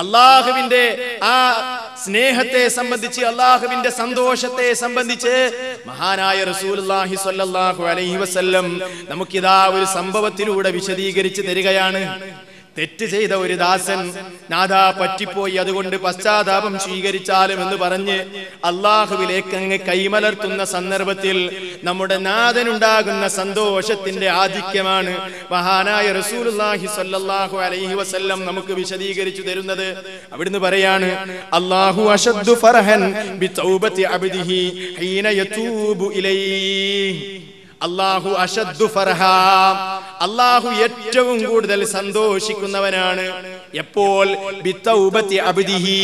അള്ളാഹുവിന്റെ ആ സ്നേഹത്തെ സംബന്ധിച്ച്, അള്ളാഹുവിന്റെ സന്തോഷത്തെ സംബന്ധിച്ച് മഹാനായ റസൂലുള്ളാഹി സ്വല്ലല്ലാഹു അലൈഹി വസല്ലം നമുക്കിതാ ഒരു സംഭവത്തിലൂടെ വിശദീകരിച്ചു തരികയാണ്. തെറ്റ് ചെയ്ത ഒരു ദാസൻ, നാദാ പറ്റിപ്പോയി, അതുകൊണ്ട് പശ്ചാത്താപം സ്വീകരിച്ചാലും എന്ന് പറഞ്ഞ് അള്ളാഹുവിലേക്ക് അങ്ങ് കൈമലർത്തുന്ന സന്ദർഭത്തിൽ നമ്മുടെ നാഥനുണ്ടാകുന്ന സന്തോഷത്തിന്റെ ആധിക്യമാണ് മഹാനായ റസൂലുള്ളാഹി സ്വല്ലല്ലാഹു അലൈഹി വസല്ലം നമുക്ക് വിശദീകരിച്ചു തരുന്നത്. അവിടുന്ന് പറയാണ്, അല്ലാഹു അശദ്ദു ഫർഹൻ ബിതൗബതി അബ്ദിഹി ഹീന യതൂബു ഇലൈഹി. അല്ലാഹു അശദ്ദു ഫർഹ, അല്ലാഹു ഏറ്റവും കൂടുതൽ സന്തോഷിക്കുന്നവനാണ് എപ്പോൾ? ബിതൗബതി അബ്ദിഹി,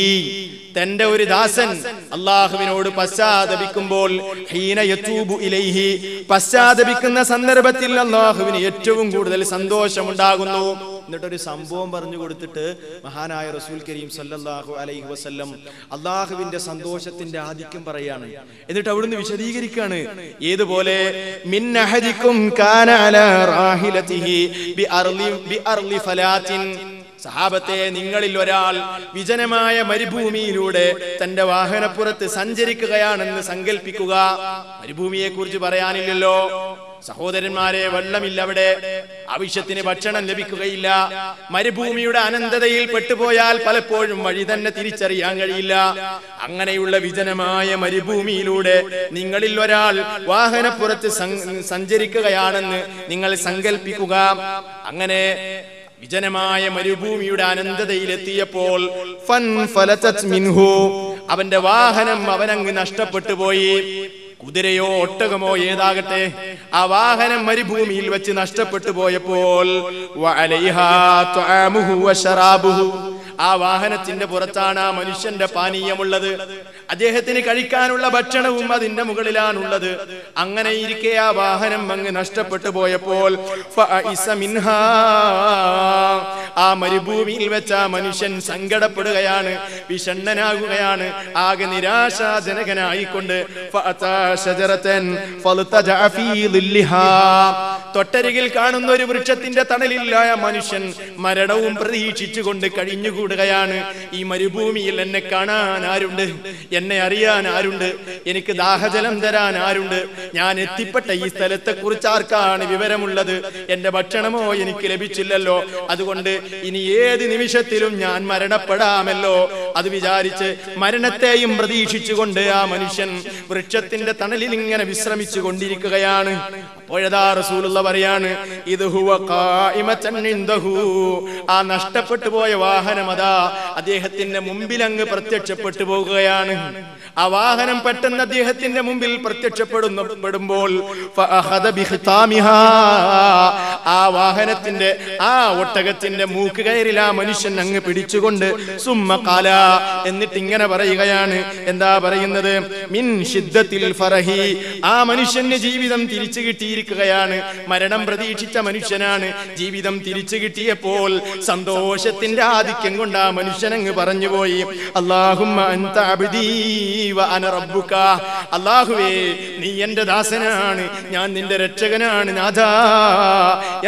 തന്റെ ഒരു ദാസൻ അല്ലാഹുവിനോട് പശ്ചാത്തപിക്കുമ്പോൾ, ഹീന യതൂബു ഇലൈഹി, പശ്ചാത്തപിക്കുന്ന സന്ദർഭത്തിൽ അല്ലാഹുവിന് ഏറ്റവും കൂടുതൽ സന്തോഷമുണ്ടാകുന്നു. എന്നിട്ടൊരു സംഭവം പറഞ്ഞു കൊടുത്തിട്ട് മഹാനായ റസൂൽ കരീം സല്ലല്ലാഹു അലൈഹി വസല്ലം അല്ലാഹുവിന്റെ സന്തോഷത്തിന്റെ ആധിക്യം പറയാണ്. എന്നിട്ട് അവിടുന്ന് വിശദീകരിക്കാണ്, ഏതുപോലെ മിൻ അഹദിക്കും കാന അലാ റാഹിലതിഹി ബിഅർളി ഫലാത്തിൻ. സഹാബത്തെ, നിങ്ങളിൽ ഒരാൾ വിജനമായ മരുഭൂമിയിലൂടെ തന്റെ വാഹനപ്പുറത്ത് സഞ്ചരിക്കുകയാണെന്ന് സങ്കല്പിക്കുക. മരുഭൂമിയെ കുറിച്ച് പറയാനില്ലല്ലോ സഹോദരന്മാരെ, വെള്ളമില്ല അവിടെ, ആവശ്യത്തിന് ഭക്ഷണം ലഭിക്കുകയില്ല. മരുഭൂമിയുടെ അനന്തതയിൽ പെട്ടുപോയാൽ പലപ്പോഴും വഴി തന്നെ തിരിച്ചറിയാൻ കഴിയില്ല. അങ്ങനെയുള്ള വിജനമായ മരുഭൂമിയിലൂടെ നിങ്ങളിൽ ഒരാൾ വാഹനപ്പുറത്ത് സഞ്ചരിക്കുകയാണെന്ന് നിങ്ങൾ സങ്കല്പിക്കുക. അങ്ങനെ വിജനമായ മരുഭൂമിയുടെ അനന്തതയിലെത്തിയപ്പോൾ അവന്റെ വാഹനം അവനങ്ങ് നഷ്ടപ്പെട്ടു പോയി. കുതിരയോ ഒട്ടകമോ ഏതാകട്ടെ, ആ വാഹനം മരുഭൂമിയിൽ വെച്ച് നഷ്ടപ്പെട്ടു പോയപ്പോൾ ആ വാഹനത്തിന്റെ പുറത്താണ് ആ മനുഷ്യന്റെ പാനീയമുള്ളത്, അദ്ദേഹത്തിന് കഴിക്കാനുള്ള ഭക്ഷണവും അതിന്റെ മുകളിലാണുള്ളത്. അങ്ങനെ ഇരിക്കെ ആ വാഹനം അങ്ങ് നഷ്ടപ്പെട്ടു പോയപ്പോൾ ആ മരുഭൂമിയിൽ വെച്ച് ആ മനുഷ്യൻ സങ്കടപ്പെടുകയാണ്, വിഷണ്ണനാകുകയാണ്, ആകെ നിരാശാജനകനായിക്കൊണ്ട് തൊട്ടരികിൽ കാണുന്ന ഒരു വൃക്ഷത്തിന്റെ തണലിലായ മനുഷ്യൻ മരണവും പ്രതീക്ഷിച്ചുകൊണ്ട് കഴിഞ്ഞുകൂടുകയാണ്. ഈ മരുഭൂമിയിൽ എന്നെ കാണാൻ ആരുണ്ട്? എന്നെ അറിയാൻ ആരുണ്ട്? എനിക്ക് ദാഹജലം തരാൻ ആരുണ്ട്? ഞാൻ എത്തിപ്പെട്ട ഈ സ്ഥലത്തെ കുറിച്ച് ആർക്കാണ് വിവരമുള്ളത്? എന്റെ ഭക്ഷണമോ എനിക്ക് ലഭിച്ചില്ലല്ലോ, അതുകൊണ്ട് ഇനി ഏത് നിമിഷത്തിലും ഞാൻ മരണപ്പെടാമല്ലോ. അത് വിചാരിച്ച് മരണത്തെയും പ്രതീക്ഷിച്ചുകൊണ്ട് ആ മനുഷ്യൻ വൃക്ഷത്തിന്റെ തണലിൽ ഇങ്ങനെ വിശ്രമിച്ചു കൊണ്ടിരിക്കുകയാണ്. അപ്പോഴതാ റസൂലുള്ള പറയാണ്, ഇത് ഹുവ ഖായിമതൻ ഇൻദഹു, ആ നഷ്ടപ്പെട്ടു പോയ വാഹനം അതാ അദ്ദേഹത്തിന്റെ മുമ്പിൽ അങ്ങ് പ്രത്യക്ഷപ്പെട്ടു പോകുകയാണ്. ആ വാഹനം പെട്ടെന്ന് അദ്ദേഹത്തിന്റെ മുമ്പിൽ പ്രത്യക്ഷപ്പെടുമ്പോൾ ആ വാഹനത്തിന്റെ ആ ഒട്ടകത്തിന്റെ മൂക്ക് കയറിൽ ആ മനുഷ്യൻ അങ്ങ് പിടിച്ചുകൊണ്ട് സുമ്മ ഖാല, എന്നിട്ട് ഇങ്ങനെ പറയുകയാണ്. എന്താ പറയുന്നത്? മിൻ ശിദ്ദത്തിൽ ഫറഹി, ആ മനുഷ്യന് ജീവിതം തിരിച്ചു കിട്ടിയിരിക്കുകയാണ്. മരണം പ്രതീക്ഷിച്ച മനുഷ്യനാണ്, ജീവിതം തിരിച്ചു കിട്ടിയപ്പോൾ സന്തോഷത്തിന്റെ ആധിക്യം കൊണ്ട് ആ മനുഷ്യൻ അങ്ങ് പറഞ്ഞുപോയി, അല്ലാഹുമ്മ അൻത അബ്ദീ വ അന റബ്ബുക, അല്ലാഹുവേ നീ എന്റെ ദാസനാണ്, ഞാൻ നിന്റെ രക്ഷകനാണ് നാഥാ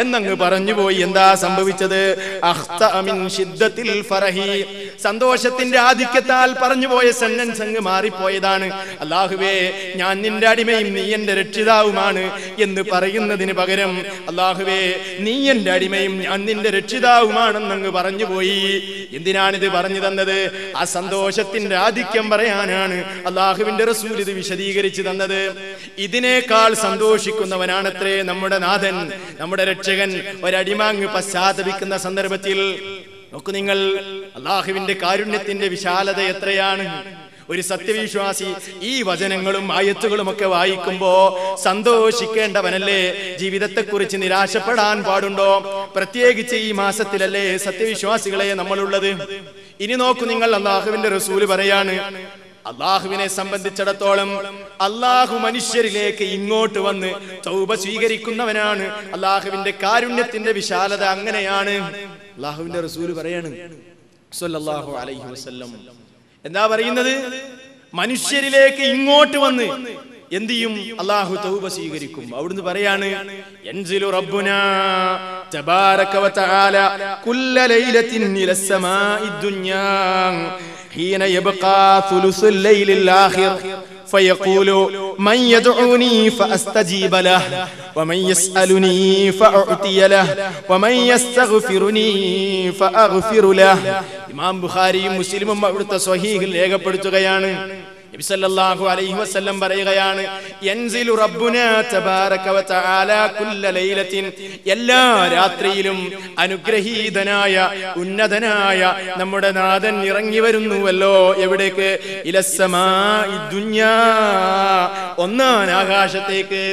എന്നങ്ങ് പറഞ്ഞുപോയി. എന്താ സംഭവിച്ചത്? അഖ്തഅ മിൻ ശിദ്ദത്തിൽ ഫറഹി, സന്തോഷത്തിന്റെ ആധിക്യത്താൽ പറഞ്ഞുപോയ സെന്റൻസ് അങ്ങ് മാറിപ്പോയതാണ്. അല്ലാഹുവേ ഞാൻ നിന്റെ അടിമയും നീ എന്റെ രക്ഷിതാവുമാണ് എന്ന് പറയുന്നതിന് പകരം അല്ലാഹുവേ നീ എന്റെ അടിമയും ഞാൻ നിന്റെ രക്ഷിതാവുമാണെന്നങ്ങ് പറഞ്ഞുപോയി. എന്തിനാണിത് പറഞ്ഞു തന്നത്? ആ സന്തോഷത്തിന്റെ ആധിക്യം പറയാനാണ് അല്ലാഹുവിന്റെ റസൂൽ ഇത് വിശദീകരിച്ചു തന്നത്. ഇതിനേക്കാൾ സന്തോഷിക്കുന്നവനാണത്രേ നമ്മുടെ നാഥൻ, നമ്മുടെ രക്ഷകൻ. ഒരടിമാങ്ങ് പശ്ചാത്തപിക്കുന്ന സന്ദർഭത്തിൽ നോക്കൂ നിങ്ങൾ, അല്ലാഹുവിന്റെ കാരുണ്യത്തിന്റെ വിശാലത എത്രയാണ്. ഒരു സത്യവിശ്വാസി ഈ വചനങ്ങളും ആയത്തുകളും ഒക്കെ വായിക്കുമ്പോ സന്തോഷിക്കേണ്ടവനല്ലേ? ജീവിതത്തെക്കുറിച്ച് നിരാശപ്പെടാൻ പാടുണ്ടോ? പ്രത്യേകിച്ച് ഈ മാസത്തിലല്ലേ സത്യവിശ്വാസികളെ നമ്മളുള്ളത്. ഇനി നോക്കൂ നിങ്ങൾ, അല്ലാഹുവിന്റെ റസൂല് പറയാണ്, അള്ളാഹുവിനെ സംബന്ധിച്ചിടത്തോളം അള്ളാഹു മനുഷ്യരിലേക്ക് ഇങ്ങോട്ട് വന്ന് തൗബ സ്വീകരിക്കുന്നവനാണ്. അള്ളാഹുവിന്റെ കാരുണ്യത്തിന്റെ വിശാലത അങ്ങനെയാണ്. അള്ളാഹുവിന്റെ റസൂല് പറയാണ് സ്വല്ലല്ലാഹു അലൈഹി വസല്ലം, എന്താ പറയുന്നത്? മനുഷ്യരിലേക്ക് ഇങ്ങോട്ട് വന്ന് എന്ത് ചെയ്യും? അള്ളാഹു തൗബ സ്വീകരിക്കും. അവിടുന്ന് പറയാണ്, യൻസിലു റബ്ബുനാ തബാരക വതആല കുല്ല ലൈലത്തിൻ ഇലസ് സമാഇ ദുനിയാ ഹീന യബ്ഖാ സുലുസുൽ ലൈലിൽ ആഖിർ فيقول من يدعوني فأستجيب له ومن يسألني فأعطي له ومن يستغفرني فأغفر له. ഇമാം ബുഖാരിയും മുസ്ലിമും അവിടുത്തെ സ്വഹീഹിൽ രേഖപ്പെടുത്തുകയാണ്, നബി സല്ലല്ലാഹു അലൈഹി വസല്ലം പറയുകയാണ്, യൻസിലു റബ്ബുനാ തബാരക വതആല കുല്ല ലൈലത്തിൻ, എല്ലാ രാത്രിയിലും അനുഗ്രഹീതനായ ഉന്നതനായ നമ്മുടെ നാഥൻ ഇറങ്ങി വരുന്നുവല്ലോ. എവിടേക്ക്? ഇലസ്സമാഇ ദുനിയാ, ഒന്നാം ആകാശത്തേക്ക്.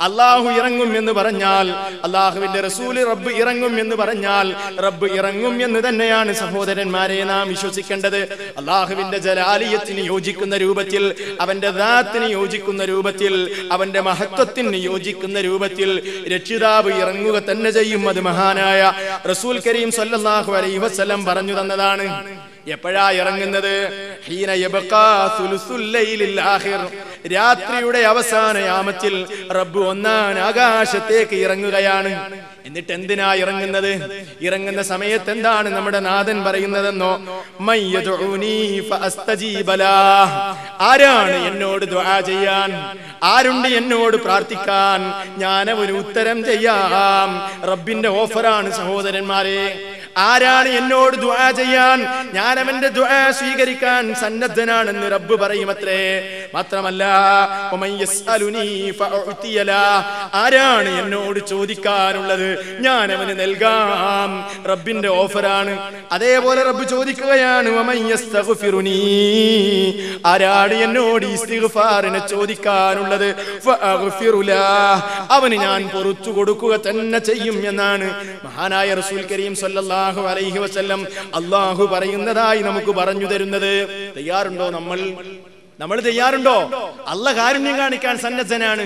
അള്ളാഹു ഇറങ്ങും എന്ന് പറഞ്ഞാൽ, അള്ളാഹുവിന്റെ റസൂല് റബ്ബ് ഇറങ്ങും എന്ന് പറഞ്ഞാൽ റബ്ബ് ഇറങ്ങും എന്ന് തന്നെയാണ് സഹോദരന്മാരെ നാം വിശ്വസിക്കേണ്ടത്. അള്ളാഹുവിന്റെ ജലാലിയത്തിന് യോജിക്കുന്ന രൂപത്തിൽ, അവന്റെ ദാത്തിന് യോജിക്കുന്ന രൂപത്തിൽ, അവന്റെ മഹത്വത്തിന് യോജിക്കുന്ന രൂപത്തിൽ രക്ഷിതാവ് ഇറങ്ങുക തന്നെ ചെയ്യും. അത് മഹാനായ റസൂൽ കരീം സ്വല്ലല്ലാഹു അലൈഹി വസല്ലം പറഞ്ഞു തന്നതാണ്. എപ്പോഴാ ഇറങ്ങുന്നത്? ഹീന യബ്ഖാ സുലുസുൽ ലൈലിൽ ആഖിർ, രാത്രിയുടെ അവസാന യാമത്തിൽ റബ്ബ് ഒന്നാം ആകാശത്തേക്ക് ഇറങ്ങുകയാണ്. എന്നിട്ട് എന്തിനാ ഇറങ്ങുന്നത്? ഇറങ്ങുന്ന സമയത്ത് എന്താണ് നമ്മുടെ നാഥൻ പറയുന്നതെന്നോ? മയ്യദുഊനി ഫഅസ്തജീബ ലഹ്, ആരാണ് എന്നോട് ദുആ ചെയ്യാൻ, ആരുണ്ട് എന്നോട് പ്രാർത്ഥിക്കാൻ, ഞാൻ അവന് ഉത്തരം ചെയ്യാം. റബ്ബിന്റെ ഓഫറാണ് സഹോദരന്മാരെ. ആരാണ് എന്നോട് ദുആ ചെയ്യാൻ, ഞാൻ അവന്റെ ദുആ സ്വീകരിക്കാൻ സന്നദ്ധനാണെന്ന് റബ്ബ് പറയുമത്രേ. മാത്രമല്ല വമൻ യസ്അലുനി ഫഅഉതിയ ലഹ്, ആരാണ് എന്നോട് ചോദിക്കാനുള്ളത്, ഞാൻ അവന് നൽകാം. റബ്ബിന്റെ ഓഫറാണ്. അതേപോലെ റബ്ബ് ചോദിക്കുകയാണ്, വമൻ യസ്തഗ്ഫിറുനി, ആരാണ് എന്നോട് ഇസ്തിഗ്ഫാറിനെ ചോദിക്കാനുള്ളത്, ഫഅഗ്ഫിറു ലഹ്, അവന് ഞാൻ പുറത്തു കൊടുക്കുക തന്നെ ചെയ്യും എന്നാണ് മഹാനായ റസൂൽ കരീം സ്വല്ലല്ലാഹു അലൈഹി വസല്ലം അല്ലാഹു പറയുന്നതായി നമുക്ക് പറഞ്ഞു തരുന്നത്. തയ്യാറുണ്ടോ നമ്മൾ തയ്യാറുണ്ടോ? അല്ല കാരുണ്യം കാണിക്കാൻ സന്നദ്ധനാണ്.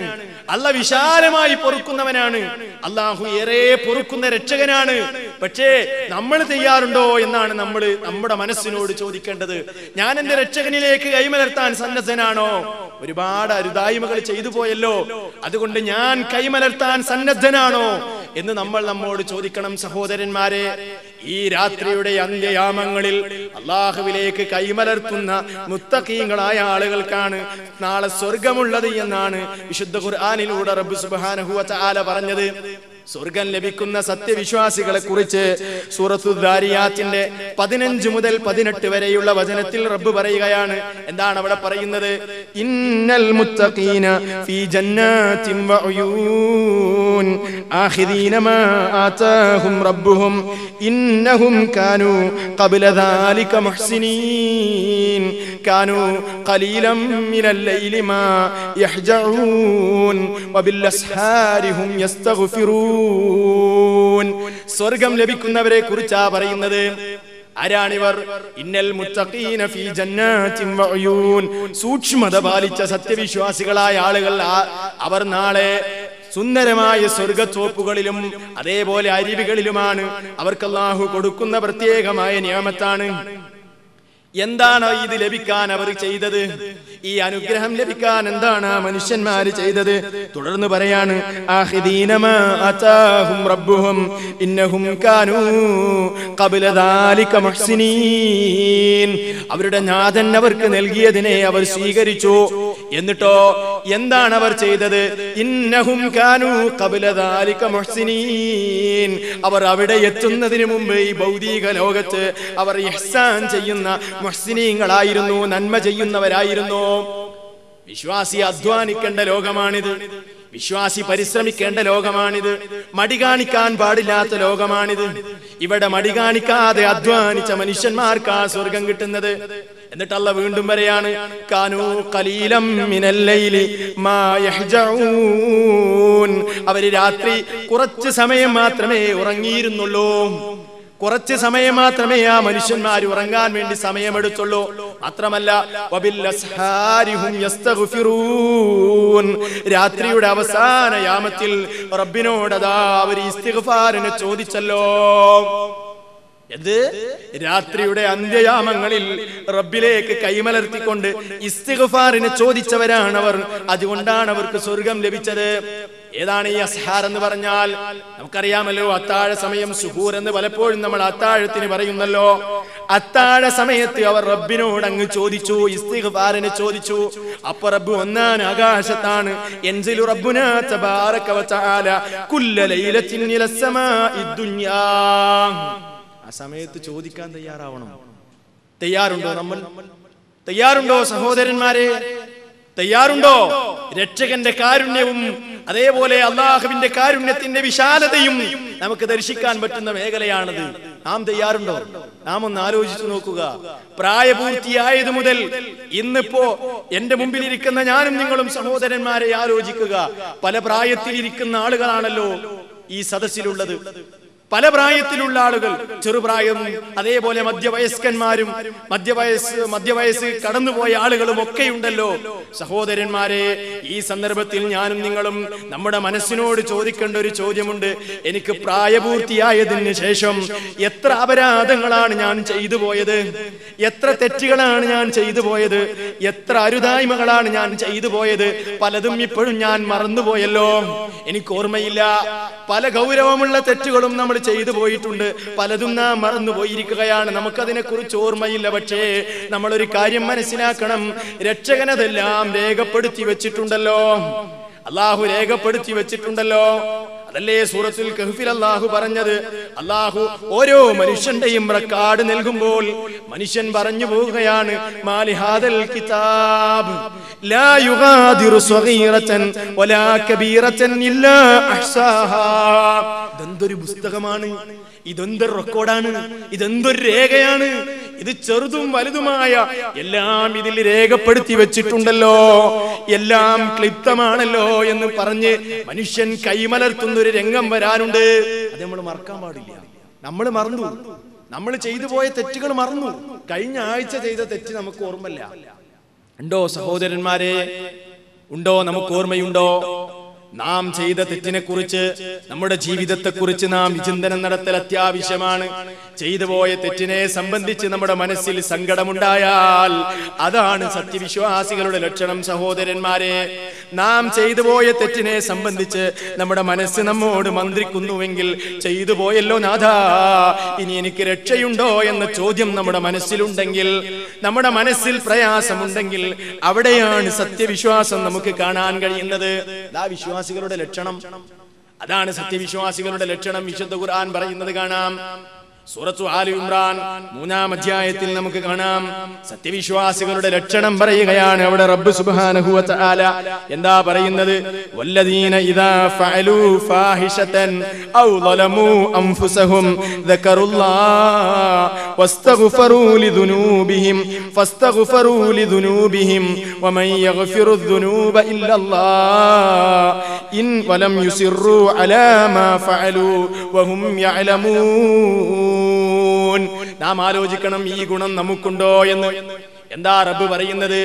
അല്ല വിശാലമായി പൊറുക്കുന്നവനാണ്. അല്ലാഹു ഏറെ പൊറുക്കുന്ന രക്ഷകനാണ്. പക്ഷേ നമ്മൾ തയ്യാറുണ്ടോ എന്നാണ് നമ്മൾ നമ്മുടെ മനസ്സിനോട് ചോദിക്കേണ്ടത്. ഞാൻ എന്റെ രക്ഷകനിലേക്ക് കൈമലർത്താൻ സന്നദ്ധനാണോ? ഒരുപാട് അരുതായ്മകൾ ചെയ്തു പോയല്ലോ, അതുകൊണ്ട് ഞാൻ കൈമലർത്താൻ സന്നദ്ധനാണോ എന്ന് നമ്മൾ നമ്മോട് ചോദിക്കണം. സഹോദരന്മാരെ, ഈ രാത്രിയുടെ അന്ത്യയാമങ്ങളിൽ അല്ലാഹുവിലേക്ക് കൈമലർത്തുന്ന മുത്തഖീങ്ങളായ ആളുകൾക്കാണ് നാളെ സ്വർഗമുള്ളത് എന്നാണ് വിശുദ്ധ ഖുർആനിലൂടെ റബ്ബ് സുബ്ഹാനഹു വ തആല പറഞ്ഞത്. സ്വർഗം ലഭിക്കുന്ന സത്യവിശ്വാസികളെ കുറിച്ച് സൂറത്തു ദാരിയാത്തിന്റെ 15 മുതൽ 18 വരെയുള്ള വചനത്തിൽ റബ്ബ് പറയുകയാണ്. എന്താണ് അവിടെ പറയുന്നത്? ഇന്നൽ മുത്തഖീന ഫീ ജന്നാതിൻ വഉയൂൻ ആഖിദീന മാ ആതാഹും റബ്ബുഹും ഇന്നഹും കാനൂ ഖബ്ല ദാലിക മുഹ്സിനീൻ കാനൂ ഖലീലൻ മിനൽ ലൈലി മാ യഹ്ജഊൻ വബിൽ അസ്ഹാരി ഹും യസ്തഗ്ഫിറൂൻ. സ്വർഗം ലഭിക്കുന്നവരെ കുറിച്ചാ പറയുന്നത്. ആരാണിവർ? ഇന്നൽ മുത്തഖീന ഫീ ജന്നാതിൻ വഉയൂൻ, സൂക്ഷ്മത പാലിച്ച സത്യവിശ്വാസികളായ ആളുകൾ അവർ നാളെ സുന്ദരമായ സ്വർഗത്തോപ്പുകളിലും അതേപോലെ അരുവികളിലുമാണ്. അവർക്ക് അല്ലാഹു കൊടുക്കുന്ന പ്രത്യേകമായ നിയമത്താണ്. എന്താണ് ഇത് ലഭിക്കാൻ അവർ ചെയ്തത്? ഈ അനുഗ്രഹം ലഭിക്കാൻ എന്താണ് മനുഷ്യന്മാര് ചെയ്തത്? തുടർന്ന് പറയാണ്, ആഖിദീന മാ ആതാഹും റബ്ബുഹും ഇന്നഹും കാനൂ ഖബ്ല ദാലിക മുഹ്സിനീൻ, അവരുടെ നാഥൻ അവർക്ക് നൽകിയതിനെ അവർ സ്വീകരിച്ചു. എന്നിട്ടോ എന്താണ് അവർ ചെയ്തത്? ഇന്നഹും കാനൂ ഖബ്ല ദാലിക മുഹ്സിനീൻ, അവർ അവിടെ എത്തുന്നതിന് മുമ്പ് ഈ ഭൗതിക ലോകത്ത് അവർ ഇഹ്സാൻ ചെയ്യുന്ന മുഹ്സിനീങ്ങളായിരുന്നു, നന്മ ചെയ്യുന്നവരായിരുന്നു. വിശ്വാസി അധ്വാനിക്കേണ്ട ലോകമാണിത്. വിശ്വാസി പരിശ്രമിക്കേണ്ട ലോകമാണിത്. മടി കാണിക്കാൻ പാടില്ലാത്ത ലോകമാണിത്. ഇവിടെ മടി കാണിക്കാതെ അധ്വാനിച്ച മനുഷ്യന്മാർക്കാ സ്വർഗം കിട്ടുന്നത്. എന്നിട്ട് അല്ലാഹ് വീണ്ടും പറയാണ് കാനൂ ഖലീലം മിനൽ ലൈലി മാ യഹ്ജഊൻ. അവര് രാത്രി കുറച്ച് സമയം മാത്രമേ ഉറങ്ങിയിരുന്നുള്ളൂ. കുറച്ച് സമയം മാത്രമേ ആ മനുഷ്യന്മാർ ഉറങ്ങാൻ വേണ്ടി സമയമെടുത്തുള്ളൂ. മാത്രമല്ല വബിൽ അസ്ഹാരിഹും യസ്തഗ്ഫിറൂൻ. രാത്രിയുടെ അവസാന യാമത്തിൽ റബ്ബിനോട് അതാ അവർ ഇസ്തിഗ്ഫാറിനെ ചോദിച്ചല്ലോ. എന്ത്? രാത്രിയുടെ അന്ത്യയാമങ്ങളിൽ റബ്ബിലേക്ക് കൈമലർത്തിക്കൊണ്ട് ഇസ്തിഗ്ഫാറിനെ ചോദിച്ചവരാണ് അവർ. അതുകൊണ്ടാണ് അവർക്ക് സ്വർഗം ലഭിച്ചത്. ഏതാണ് ഈ അസ്ഹാർ എന്ന് പറഞ്ഞാൽ? നമുക്കറിയാമല്ലോ, അത്താഴ സമയം സുഹൂർ എന്ന് പലപ്പോഴും നമ്മൾ അത്താഴത്തിന് പറയുന്നല്ലോ. അത്താഴ സമയത്ത് അവർ റബ്ബിനോട് അങ്ങ് ചോദിച്ചു, ഇസ്തിഗ്ഫാറിനെ ചോദിച്ചു. അപ്പൊ റബ്ബ് ഒന്നാം ആകാശത്താണ്. യൻസിലു റബ്ബുനാ തബാറക വ തആല കുല്ല ലൈലത്തിൻ ഇലസ് സമാഇദ് ദുനിയാ. ആ സമയത്ത് ചോദിക്കാൻ തയ്യാറാവണം. തയ്യാറുണ്ടോ നമ്മൾ? തയ്യാറുണ്ടോ സഹോദരന്മാരെ? തയ്യാറുണ്ടോ? രക്ഷകന്റെ കാരുണ്യവും അതേപോലെ അള്ളാഹുവിന്റെ കാരുണ്യത്തിന്റെ വിശാലതയും നമുക്ക് ദർശിക്കാൻ പറ്റുന്ന മേഖലയാണത്. നാം തയ്യാറുണ്ടോ? നാം ഒന്ന് ആലോചിച്ചു നോക്കുക. പ്രായപൂർത്തിയായത് മുതൽ ഇന്നിപ്പോ എന്റെ മുമ്പിലിരിക്കുന്ന ഞാനും നിങ്ങളും സഹോദരന്മാരെ ആലോചിക്കുക. പല പ്രായത്തിലിരിക്കുന്ന ആളുകളാണല്ലോ ഈ സദസ്സിലുള്ളത്. പല പ്രായത്തിലുള്ള ആളുകൾ, ചെറുപ്രായം, അതേപോലെ മധ്യവയസ്കന്മാരും മധ്യവയസ്സ് കടന്നുപോയ ആളുകളും ഒക്കെ ഉണ്ടല്ലോ. സഹോദരന്മാരെ, ഈ സന്ദർഭത്തിൽ ഞാനും നിങ്ങളും നമ്മുടെ മനസ്സിനോട് ചോദിക്കേണ്ട ഒരു ചോദ്യമുണ്ട്. എനിക്ക് പ്രായപൂർത്തിയായതിന് ശേഷം എത്ര അപരാധങ്ങളാണ് ഞാൻ ചെയ്തു പോയത്? എത്ര തെറ്റുകളാണ് ഞാൻ ചെയ്തു പോയത്? എത്ര അരുതായ്മകളാണ് ഞാൻ ചെയ്തു പോയത്? പലതും ഇപ്പോഴും ഞാൻ മറന്നുപോയല്ലോ. എനിക്ക് ഓർമ്മയില്ല. പല ഗൗരവമുള്ള തെറ്റുകളും നമ്മൾ ചെയ്തു പോയിട്ടുണ്ട്. പലതും നാം മറന്നുപോയിരിക്കുകയാണ്. നമുക്കതിനെ കുറിച്ച് ഓർമ്മയില്ല. പക്ഷേ നമ്മളൊരു കാര്യം മനസ്സിലാക്കണം. രക്ഷകനതെല്ലാം രേഖപ്പെടുത്തി വെച്ചിട്ടുണ്ടല്ലോ. അള്ളാഹു രേഖപ്പെടുത്തി വെച്ചിട്ടുണ്ടല്ലോ. അതല്ലേ സൂറത്തുൽ കഹ്ഫിൽ അല്ലാഹു പറഞ്ഞത്? അല്ലാഹു ഓരോ മനുഷ്യന്റെയും റെക്കോർഡ് നൽകുമ്പോൾ മനുഷ്യൻ പറഞ്ഞു പോവുകയാണ്, മാലി ഹാദൽ കിതാബ് ലാ യുഗാദിറു സഗീറതൻ വലാ കബീറതൻ ഇല്ലാ അഹ്സാഹാ. ഇതെന്തൊരു പുസ്തകമാണ്, ഇതെന്തൊരു റെക്കോർഡാണ്, ഇതെന്തൊരു രേഖയാണ്. ഇത് ചെറുതും വലുതുമായ എല്ലാം ഇതിൽ രേഖപ്പെടുത്തി വെച്ചിട്ടുണ്ടല്ലോ, എല്ലാം ക്ലിപ്തമാണല്ലോ എന്ന് പറഞ്ഞ് മനുഷ്യൻ കൈമലർത്തുന്ന ഒരു രംഗം വരാനുണ്ട്. അത് നമ്മൾ മറക്കാൻ പാടില്ല. നമ്മൾ മറന്നു, നമ്മൾ ചെയ്തു പോയ തെറ്റുകൾ മറന്നു. കഴിഞ്ഞ ആഴ്ച ചെയ്ത തെറ്റ് നമുക്ക് ഓർമ്മയില്ല. ഉണ്ടോ സഹോദരന്മാരെ? ഉണ്ടോ? നമുക്ക് ഓർമ്മയുണ്ടോ? നാം ചെയ്ത തെറ്റിനെ കുറിച്ച്, നമ്മുടെ ജീവിതത്തെ കുറിച്ച് നാം വിചിന്തനം നടത്തൽ അത്യാവശ്യമാണ്. ചെയ്തു പോയ തെറ്റിനെ സംബന്ധിച്ച് നമ്മുടെ മനസ്സിൽ സങ്കടമുണ്ടായാൽ അതാണ് സത്യവിശ്വാസികളുടെ ലക്ഷണം. സഹോദരന്മാരെ, നാം ചെയ്തു പോയ തെറ്റിനെ സംബന്ധിച്ച് നമ്മുടെ മനസ്സ് നമ്മോട് മന്ത്രിക്കുന്നുവെങ്കിൽ, ചെയ്തു പോയല്ലോ നാഥാ, ഇനി എനിക്ക് രക്ഷയുണ്ടോ എന്ന ചോദ്യം നമ്മുടെ മനസ്സിലുണ്ടെങ്കിൽ, നമ്മുടെ മനസ്സിൽ പ്രയാസമുണ്ടെങ്കിൽ, അവിടെയാണ് സത്യവിശ്വാസം നമുക്ക് കാണാൻ കഴിയുന്നത്. വിശ്വാസികളുടെ ലക്ഷണം അതാണ്. സത്യവിശ്വാസികളുടെ ലക്ഷണം വിശുദ്ധ ഖുർആൻ പറയുന്നത് കാണാം. സൂറത്തു ആലി ഇംറാൻ 3-ാം അധ്യായത്തിൽ നമുക്ക് കാണാം. സത്യവിശ്വാസികളുടെ ലക്ഷണം പറയുകയാണ്. അവിടെ റബ്ബ് സുബ്ഹാനഹു വ തആല എന്താ പറയുന്നത്? വല്ലദീന ഇദാ ഫഅലൂ ഫാഹിശതൻ ഔ ളലമൂ അൻഫുസഹും ദക്കറുല്ലാഹ വസ്തഗ്ഫറൂ ലിദുനൂബിഹിം ഫസ്തഗ്ഫറൂ ലിദുനൂബിഹിം വമൻ യഗ്ഫിറു ദുനൂബ ഇല്ലല്ലാഹ് ഇൻ വലം യുസിറൂ അലാ മാ ഫഅലൂ വഹും യഅലമൂൻ. നാം ആലോചിക്കണം, ഈ ഗുണം നമുക്കുണ്ടോ എന്ന്. എന്താ റബ്ബ് പറയുന്നത്?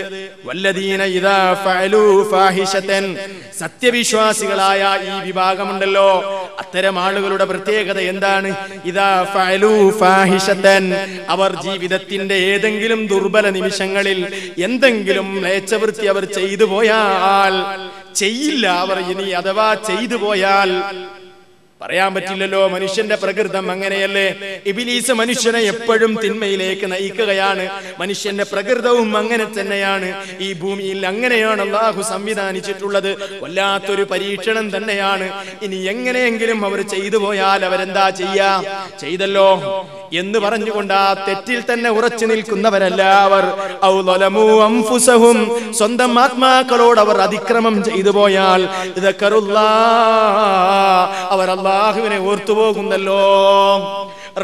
വല്ലദീന ഇദാ ഫഅലൂ ഫാഹിശതൻ. സത്യവിശ്വാസികളായ ഈ വിഭാഗമുണ്ടല്ലോ, അത്തരം ആളുകളുടെ പ്രത്യേകത എന്താണ്? ഇദാ ഫഅലൂ ഫാഹിശതൻ. അവർ ജീവിതത്തിന്റെ ഏതെങ്കിലും ദുർബല നിമിഷങ്ങളിൽ എന്തെങ്കിലും മ്ലേച്ഛവൃത്തി അവർ ചെയ്തു പോയാൽ, ചെയ്യില്ല അവർ ഇനി, അഥവാ ചെയ്തു പോയാൽ പറയാൻ പറ്റില്ലല്ലോ. മനുഷ്യന്റെ പ്രകൃതം അങ്ങനെയല്ലേ. ഇബ്ലീസ് മനുഷ്യനെ എപ്പോഴും തിന്മയിലേക്ക് നയിക്കുകയാണ്. മനുഷ്യന്റെ പ്രകൃതവും അങ്ങനെ തന്നെയാണ്. ഈ ഭൂമിയിൽ അങ്ങനെയാണ് അല്ലാഹു സംവിധാനിച്ചിട്ടുള്ളത്. വല്ലാത്തൊരു പരീക്ഷണം തന്നെയാണ്. ഇനി എങ്ങനെയെങ്കിലും അവർ ചെയ്തു പോയാൽ അവരെന്താ ചെയ്യാ? ചെയ്തല്ലോ എന്ന് പറഞ്ഞുകൊണ്ട് ആ തെറ്റിൽ തന്നെ ഉറച്ചു നിൽക്കുന്നവരല്ല അവർ. ഔ ളലമൂ അൻഫുസഹും. സ്വന്തം ആത്മാക്കളോട് അവർ അതിക്രമം ചെയ്തു പോയാൽ ദക്കറുല്ലാഹ്, അവർ അല്ലാഹുവിനെ ഓർത്തുപോകുന്നല്ലോ.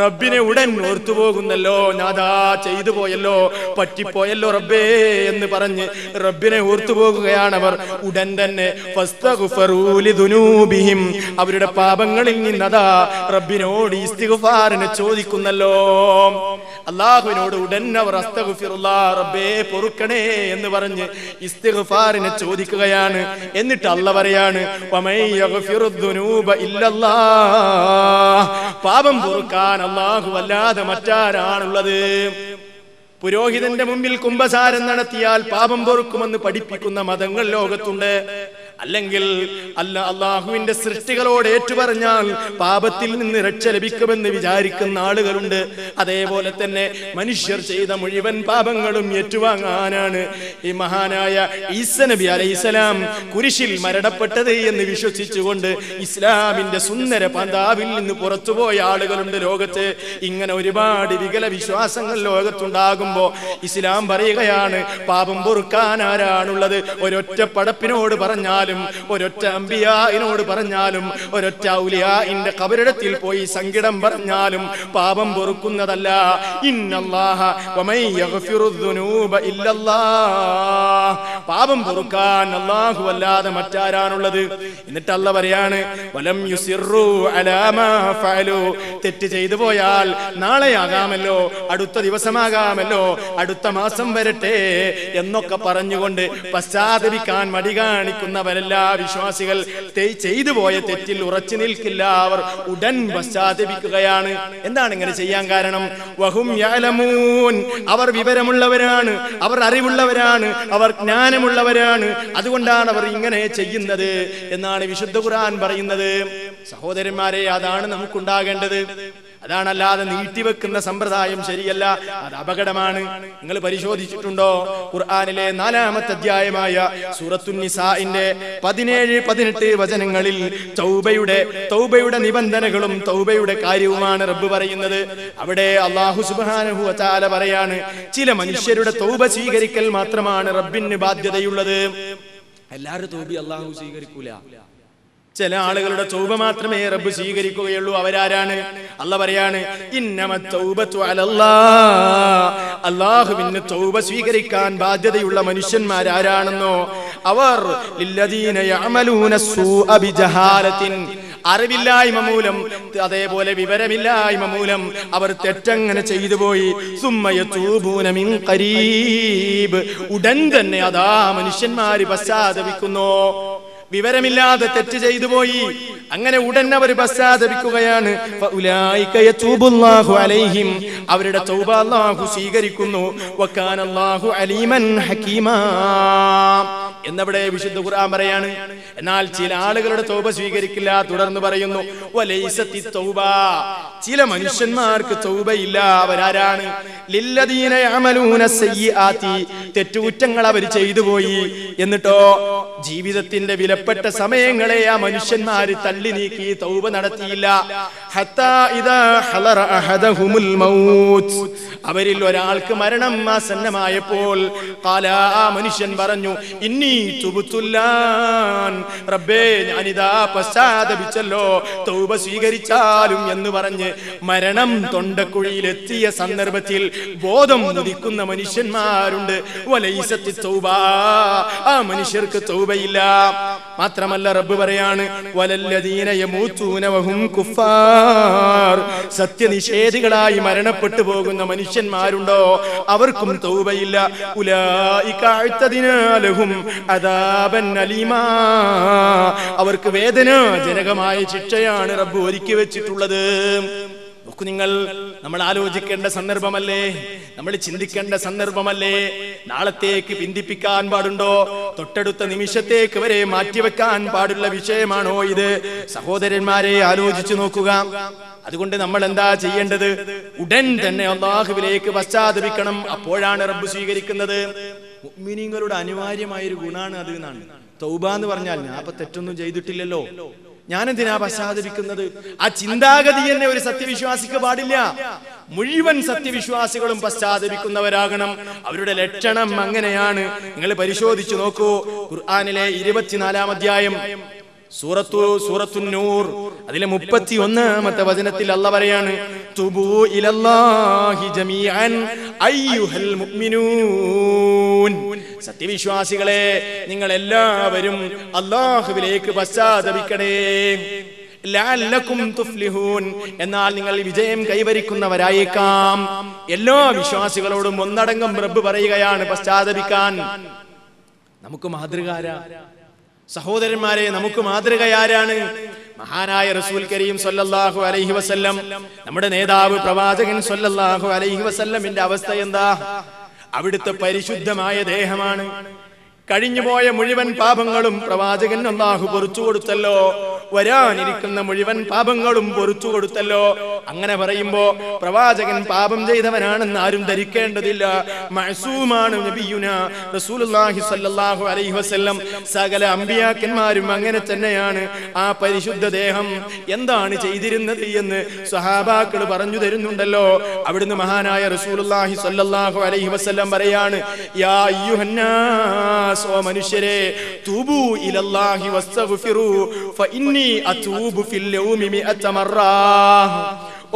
റബ്ബിനെ ഉടൻ ഓർത്തുപോകുന്നല്ലോ. ഞാതാ ചെയ്തു പോയല്ലോ, പറ്റിപ്പോയല്ലോ റബ്ബേ എന്ന് പറഞ്ഞ് റബ്ബിനെ ഓർത്തുപോകുകയാണവർ. ഉടൻ തന്നെ ഫസ്തഗ്ഫറൂ ലിദുനൂബിഹിം, അവരുടെ പാപങ്ങളിൽ നിന്നതാ റബ്ബിനോട് ഇസ്തിഗ്ഫാറിനെ ചോദിക്കുന്നല്ലോ. അല്ലാഹുവിനോട് ഉടൻ അവർ അസ്തഗ്ഫിറുല്ലാഹ്, റബ്ബേ പൊറുക്കണേ എന്ന് പറഞ്ഞ് ഇസ്തിഗ്ഫാറിനെ ചോദിക്കുകയാണ്. എന്നിട്ട് അല്ലാഹ് പറയാണ്, വമൻ യഗ്ഫിറുദ്ദുനൂബ ഇല്ലല്ലാഹ്, പാപം പൊറുക്കാൻ അല്ലാഹു അല്ലാതെ മറ്റാരാണുള്ളത്? പുരോഹിതന്റെ മുമ്പിൽ കുംഭസാരം നടത്തിയാൽ പാപം പൊറുക്കുമെന്ന് പഠിപ്പിക്കുന്ന മതങ്ങൾ ലോകത്തുണ്ട്. അല്ലെങ്കിൽ അല്ലാഹുവിന്റെ സൃഷ്ടികളോട് ഏറ്റുപറഞ്ഞാൽ പാപത്തിൽ നിന്ന് രക്ഷ ലഭിക്കുമെന്ന് വിചാരിക്കുന്ന ആളുകളുണ്ട്. അതേപോലെ തന്നെ മനുഷ്യർ ചെയ്ത മുഴുവൻ പാപങ്ങളും ഏറ്റുവാങ്ങാനാണ് ഈ മഹാനായ ഈസാ നബി അലൈഹിസ്സലാം കുരിശിൽ മരണപ്പെട്ടത് എന്ന് വിശ്വസിച്ചുകൊണ്ട് ഇസ്ലാമിന്റെ സുന്ദര പന്താവിൽ നിന്ന് പുറത്തുപോയ ആളുകളുണ്ട് ലോകത്ത്. ഇങ്ങനെ ഒരുപാട് വികല വിശ്വാസങ്ങൾ ലോകത്തുണ്ടാകുമ്പോ ഇസ്ലാം പറയുകയാണ്, പാപം പൊറുക്കാൻ ആരാണുള്ളത്? ഒരൊറ്റ പടപ്പിനോട് പറഞ്ഞാൽ, ഒരൊറ്റ അമ്പിയായിനോട് പറഞ്ഞാലും, ഒരൊറ്റ ഔലിയാഇന്റെ ഖബറിടത്തിൽ പോയി സങ്കടം പറഞ്ഞാലും പാപം പൊറുക്കുന്നതല്ല. ഇന്നല്ലാഹ വമൻ യഗ്ഫിറുദ്ദുനൂബ ഇല്ലല്ലാഹ്, പാപം പൊറുക്കാൻ അല്ലാഹു അല്ലാതെ മറ്റാരാണുള്ളത്? എന്നിട്ട് അല്ലാഹ് പറയാണ്, വലം യുസിറു അലാ മാ ഫഅലു, തെറ്റ് ചെയ്തു പോയാൽ നാളെയാകാമല്ലോ, അടുത്ത ദിവസമാകാമല്ലോ, അടുത്ത മാസം വരട്ടെ എന്നൊക്കെ പറഞ്ഞുകൊണ്ട് പശ്ചാത്തപിക്കാൻ മടി കാണിക്കുന്നവരെല്ലാ വിശ്വാസികൾ ചെയ്തു പോയ തെറ്റിൽ ഉറച്ചു നിൽക്കില്ല. അവർ ഉടൻ പശ്ചാത്തപിക്കുകയാണ്. എന്താണ് ഇങ്ങനെ ചെയ്യാൻ കാരണം? വഹും യഅലമൂൻ, അവർ വിവരമുള്ളവരാണ്, അവർ അറിവുള്ളവരാണ്, അവർ ജ്ഞാനമുള്ളവരാണ്. അതുകൊണ്ടാണ് അവർ ഇങ്ങനെ ചെയ്യുന്നത് എന്നാണ് വിശുദ്ധ ഖുർആൻ പറയുന്നത്. സഹോദരന്മാരെ, അതാണ് നമുക്കുണ്ടാകേണ്ടത്. അതാണല്ലാതെ നീട്ടിവെക്കുന്ന സമ്പ്രദായം ശരിയല്ല, അത് അപകടമാണ്. നിങ്ങൾ പരിശോധിച്ചിട്ടുണ്ടോ? ഖുർആനിലെ 4-ാമത്തെ അധ്യായമായ സൂറത്തുൻ നിസാഇന്റെ 17-18 വചനങ്ങളിൽ തൗബയുടെ നിബന്ധനകളും തൗബയുടെ കാര്യവുമാണ് റബ്ബ് പറയുന്നത്. അവിടെ അല്ലാഹു സുബ്ഹാനഹു വ തആല പറയാണ്, ചില മനുഷ്യരുടെ തൗബ സ്വീകരിക്കൽ മാത്രമാണ് റബ്ബിന് ബാധ്യതയുള്ളത്. എല്ലാവരുടെ തൗബ അല്ലാഹു സ്വീകരിക്കൂല. ചില ആളുകളുടെ തൗബ മാത്രമേ റബ്ബ് സ്വീകരിക്കുകയുള്ളൂ. അവരാരാണ്? അല്ലാഹ് പറയാണ്, ഇന്നമത് തൗബതു അലല്ലാഹ്, അല്ലാഹുവിന് തൗബ സ്വീകരിക്കാൻ ബാധ്യതയുള്ള മനുഷ്യന്മാരാരാണെന്നോ അവർ ലില്ലദീന യഅമലൂന സൂഅ ബിജഹാലത്തിൻ, അറിവില്ലായ്മ മൂലം, അതേപോലെ വിവരമില്ലായ്മ മൂലം അവർ തെറ്റങ്ങനെ ചെയ്തു പോയി. സുമ്മ യതൂബൂന മിൻ ഖരീബ്, ഉടൻ തന്നെ അതാ മനുഷ്യന്മാര് പശ്ചാത്തപിക്കുന്നു. വിവരമില്ലാതെ തെറ്റ് ചെയ്തു പോയി, അങ്ങനെ ഉടൻ അവർ പശ്ചാത്തപിക്കുകയാണ്. ഫഉലൈക യതൂബുല്ലാഹു അലൈഹിം, അവരുടെ തൗബ അല്ലാഹു സ്വീകരിക്കുന്നു. വകാന അല്ലാഹു അലീമൻ ഹകീമാ എന്നവിടെ വിശുദ്ധ ഖുർആൻ പറയാണ്. എന്നാൽ ചില ആളുകളുടെ തൗബ സ്വീകരിക്കില്ല. തുടർന്ന് പറയുന്നു, വലൈസത്തി തൗബ, ചില മനുഷ്യന്മാർക്ക് തൗബയില്ല. അവരാരാണ്? ലില്ലദീന യഅമലൂന സയ്യിആതി, തെറ്റുകുറ്റങ്ങൾ അവർ ചെയ്തു പോയി. എന്നിട്ടോ ജീവിതത്തിന്റെ വിലപ്പെട്ട സമയങ്ങളെ ആ മനുഷ്യന്മാര് തള്ളി നീക്കി തൗബ നടത്തിയില്ല. ഹത്താ ഇദാ ഹളറ അഹദഹുമുൽ മൗത്ത്, അവരിൽ ഒരാൾക്ക് മരണം ആസന്നമായപ്പോൾ ഖാല, ആ മനുഷ്യൻ പറഞ്ഞു, ഇന്നി തുബ്തുല്ലാൻ, റബ്ബേ ഞാനിതാ പശ്ചാത്തപിച്ചല്ലോ, തൗബ സ്വീകരിച്ചാലും എന്ന് പറഞ്ഞ് മരണം തൊണ്ടക്കുഴിയിലെത്തിയ സന്ദർഭത്തിൽ ബോധം ഉദിക്കുന്ന മനുഷ്യന്മാരുണ്ട്. വലൈസത്തി തൗബ, ആ മനുഷ്യർക്ക് തൗബയില്ല. മാത്രമല്ല റബ്ബ് പറയാണ്, വലല്ലദീന യമൂതൂന വഹും കുഫാർ, സത്യനിഷേധികളായി മരണപ്പെട്ടു പോകുന്ന മനുഷ്യന്മാരുണ്ടോ അവർക്കും തൗബയില്ല. ഉലൈക അഅ്തദിനാ ലഹും അദാബൻ അലീമാ, അവർക്ക് വേദനാജനകമായ ശിക്ഷയാണ് റബ്ബ് ഒരുക്കി വെച്ചിട്ടുള്ളത്. നോക്കൂ നിങ്ങൾ, നമ്മൾ ആലോചിക്കേണ്ട സന്ദർഭമല്ലേ, നമ്മൾ ചിന്തിക്കേണ്ട സന്ദർഭമല്ലേ? നാളത്തേക്ക് പിന്തിപ്പിക്കാൻ പാടുണ്ടോ? തൊട്ടടുത്ത നിമിഷത്തേക്ക് വരെ മാറ്റിവെക്കാൻ പാടുള്ള വിഷയമാണോ ഇത്? സഹോദരന്മാരെ, ആലോചിച്ചു നോക്കുക. അതുകൊണ്ട് നമ്മൾ എന്താ ചെയ്യേണ്ടത്? ഉടൻ തന്നെ അല്ലാഹുവിലേക്ക് പശ്ചാത്തപിക്കണം. അപ്പോഴാണ് റബ്ബ് സ്വീകരിക്കുന്നത്. മുഅ്മിനീങ്ങളുടെ അനിവാര്യമായൊരു ഗുണാണ് അത് എന്നാണ്. തൗബ എന്ന് പറഞ്ഞാൽ ഞാൻ അപ്പൊ തെറ്റൊന്നും ചെയ്തിട്ടില്ലല്ലോ, ഞാനെന്തിനാ പശ്ചാത്തപിക്കുന്നത്? ആ ചിന്താഗതി തന്നെ ഒരു സത്യവിശ്വാസിക്ക് പാടില്ല. മുഴുവൻ സത്യവിശ്വാസികളും പശ്ചാത്തപിക്കുന്നവരാകണം. അവരുടെ ലക്ഷണം അങ്ങനെയാണ്. നിങ്ങൾ പരിശോധിച്ചു നോക്കൂ. ഖുർആനിലെ 24-ാം അധ്യായം സൂറത്തുൻ നൂർ അതിലെ 31-ാമത്തെ വചനത്തിൽ അല്ലാഹ് പറയാണ്, തുബൂ ഇലല്ലാഹി ജമീഅൻ അയ്യുഹൽ മുഅ്മിനൂൻ. സത്യവിശ്വാസികളെ, നിങ്ങൾ എല്ലാവരും അല്ലാഹുവിലേക്ക് പശ്ചാത്തപിക്കണേ. ലഅല്ലകും തുഫ്ലിഹൂൻ, എന്നാൽ നിങ്ങൾ വിജയം കൈവരിക്കുന്നവരായേക്കാം. എല്ലാ വിശ്വാസികളോടും ഒന്നടങ്കം റബ്ബ് പറയുകയാണ് പശ്ചാത്തപിക്കാൻ. നമുക്ക് മാതൃകാരാ സഹോദരന്മാരെ, നമുക്ക് മാതൃകയാരാണ്? മഹാനായ റസൂൽ കരീം സ്വല്ലല്ലാഹു അലൈഹി വസല്ലം, നമ്മുടെ നേതാവ് പ്രവാചകൻ സ്വല്ലല്ലാഹു അലൈഹി വസല്ലമിന്റെ അവസ്ഥ എന്താ? അവിടുത്തെ പരിശുദ്ധമായ ദേഹമാണ്. കഴിഞ്ഞുപോയ മുഴുവൻ പാപങ്ങളും പ്രവാചകൻ അല്ലാഹു പൊറുച്ചു കൊടുത്തല്ലോ. വരാനിരിക്കുന്ന മുഴുവൻ പാപങ്ങളും പൊറുച്ചു കൊടുത്തല്ലോ. അങ്ങനെ പറയുമ്പോ പ്രവാചകൻ പാപം ചെയ്തവനാണെന്ന് ആരും ധരിക്കേണ്ടതില്ല. മഅസൂമാണ് നബിയുന റസൂലുള്ളാഹി സ്വല്ലല്ലാഹു അലൈഹി വസല്ലം. സകല അമ്പിയാക്കന്മാരും അങ്ങനെ തന്നെയാണ്. ആ പരിശുദ്ധ ദേഹം എന്താണ് ചെയ്തിരുന്നത് എന്ന് സ്വഹാബാക്കൾ പറഞ്ഞു തരുന്നുണ്ടല്ലോ. അവിടുന്ന് മഹാനായ റസൂലുള്ളാഹി സ്വല്ലല്ലാഹു അലൈഹി വസല്ലം പറയാണ്, യാ അയ്യുഹന്നാസ്, ഓ മനുഷ്യരെ, തൂബൂ ഇലല്ലാഹി വസ്തഗ്ഫിറൂ ഫഇന്നി അതൂബു ഫിൽ യൗമി 100 മറ.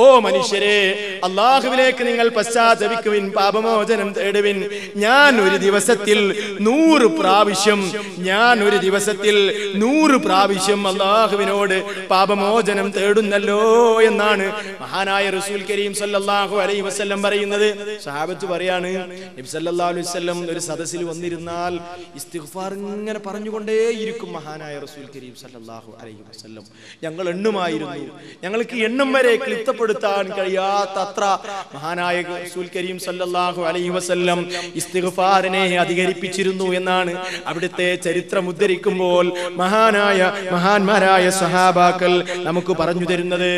ഓ മനുഷ്യരെ, അല്ലാഹുവിലേക്ക് നിങ്ങൾ പശ്ചാത്തപിക്കുവിൻ, പാപമോചനം തേടുവിൻ. ഞാൻ ഒരു ദിവസത്തിൽ 100 പ്രാവശ്യം അല്ലാഹുവിനോട് പാപമോചനം തേടുന്നല്ലോ എന്നാണ് മഹാനായ റസൂൽ കരീം സ്വല്ലല്ലാഹു അലൈഹി വസല്ലം പറയുന്നത്. സഹാബത്ത് പറയാണ്, നബി സല്ലല്ലാഹു അലൈഹി വസല്ലം ഒരു സദസ്സിൽ വന്നിരുന്നാൽ ഇസ്തിഗ്ഫാർ ഇങ്ങനെ പറഞ്ഞുകൊണ്ടേയിരിക്കും മഹാനായ റസൂൽ കരീം സ്വല്ലല്ലാഹു അലൈഹി വസല്ലം. ഞങ്ങൾ എണ്ണുമായിരുന്നു. ഞങ്ങൾക്ക് എണ്ണം വരെ ക്ലിപ്തപ്പെടുത്താൻ കഴിയാത്തത്ര മഹാനായ റസൂൽ കരീം സ്വല്ലല്ലാഹു അലൈഹി വസല്ലം ഇസ്തിഗ്ഫാറിനെ അധികരിപ്പിച്ചിരുന്നു എന്നാണ് അവിടുത്തെ ചരിത്രം ഉദ്ധരിക്കുമ്പോൾ മഹാന്മാരായ സ്വഹാബാക്കൾ നമുക്ക് പറഞ്ഞു തരുന്നത്.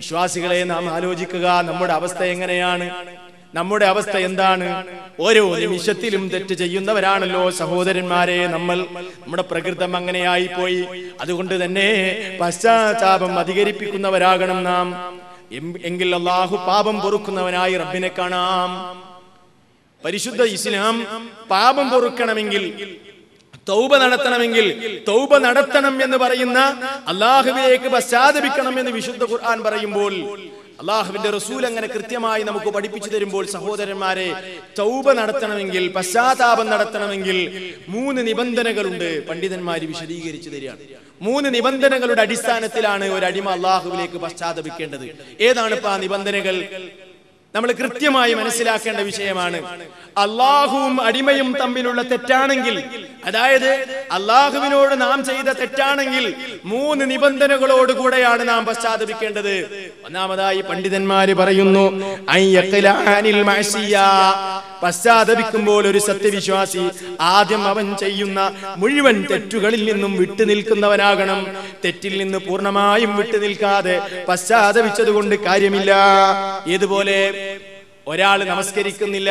വിശ്വാസികളെ, നാം ആലോചിക്കുക, നമ്മുടെ അവസ്ഥ എങ്ങനെയാണ്? നമ്മുടെ അവസ്ഥ എന്താണ്? ഓരോ നിമിഷത്തിലും തെറ്റ് ചെയ്യുന്നവരാണല്ലോ സഹോദരന്മാരെ നമ്മൾ. നമ്മുടെ പ്രകൃതം അങ്ങനെയായി പോയി. അതുകൊണ്ട് തന്നെ പശ്ചാത്താപം അധികരിപ്പിക്കുന്നവരാകണം നാം. എങ്കിൽ അല്ലാഹു പാപം പൊറുക്കുന്നവനായി റബ്ബിനെ കാണാം. പരിശുദ്ധ ഇസ്ലാം പാപം പൊറുക്കണമെങ്കിൽ, തൗബ നടത്തണം എന്ന് പറയുന്ന, അല്ലാഹുവിലേക്ക് പശ്ചാത്തപിക്കണം എന്ന് വിശുദ്ധ ഖുർആൻ പറയുമ്പോൾ, അല്ലാഹുവിന്റെ റസൂൽ അങ്ങനെ കൃത്യമായി നമുക്ക് പഠിപ്പിച്ചു തരുമ്പോൾ, സഹോദരന്മാരെ, തൗബ നടത്തണമെങ്കിൽ, പശ്ചാത്താപം നടത്തണമെങ്കിൽ 3 നിബന്ധനകളുണ്ട്. പണ്ഡിതന്മാര് വിശദീകരിച്ചു തരികയാണ്. 3 നിബന്ധനകളുടെ അടിസ്ഥാനത്തിലാണ് ഒരു അടിമ അല്ലാഹുവിലേക്ക് പശ്ചാത്തപിക്കേണ്ടത്. ഏതാണ് ആ നിബന്ധനകൾ? നമ്മൾ കൃത്യമായി മനസ്സിലാക്കേണ്ട വിഷയമാണ്. അല്ലാഹുവും അടിമയും തമ്മിലുള്ള തെറ്റാണെങ്കിൽ, അതായത് അല്ലാഹുവിനോട് നാം ചെയ്ത തെറ്റാണെങ്കിൽ 3 നിബന്ധനകളോട് കൂടെയാണ് നാം പശ്ചാത്തപിക്കേണ്ടത്. ഒന്നാമതായി പണ്ഡിതന്മാര് പറയുന്നു, പശ്ചാത്തപിക്കുമ്പോൾ ഒരു സത്യവിശ്വാസി ആദ്യം അവൻ ചെയ്യുന്ന മുഴുവൻ തെറ്റുകളിൽ നിന്നും വിട്ടുനിൽക്കുന്നവനാകണം. തെറ്റിൽ നിന്ന് പൂർണ്ണമായും വിട്ടുനിൽക്കാതെ പശ്ചാത്തപിച്ചതുകൊണ്ട് കാര്യമില്ല. ഏതുപോലെ ഒരാൾ നമസ്കരിക്കുന്നില്ല,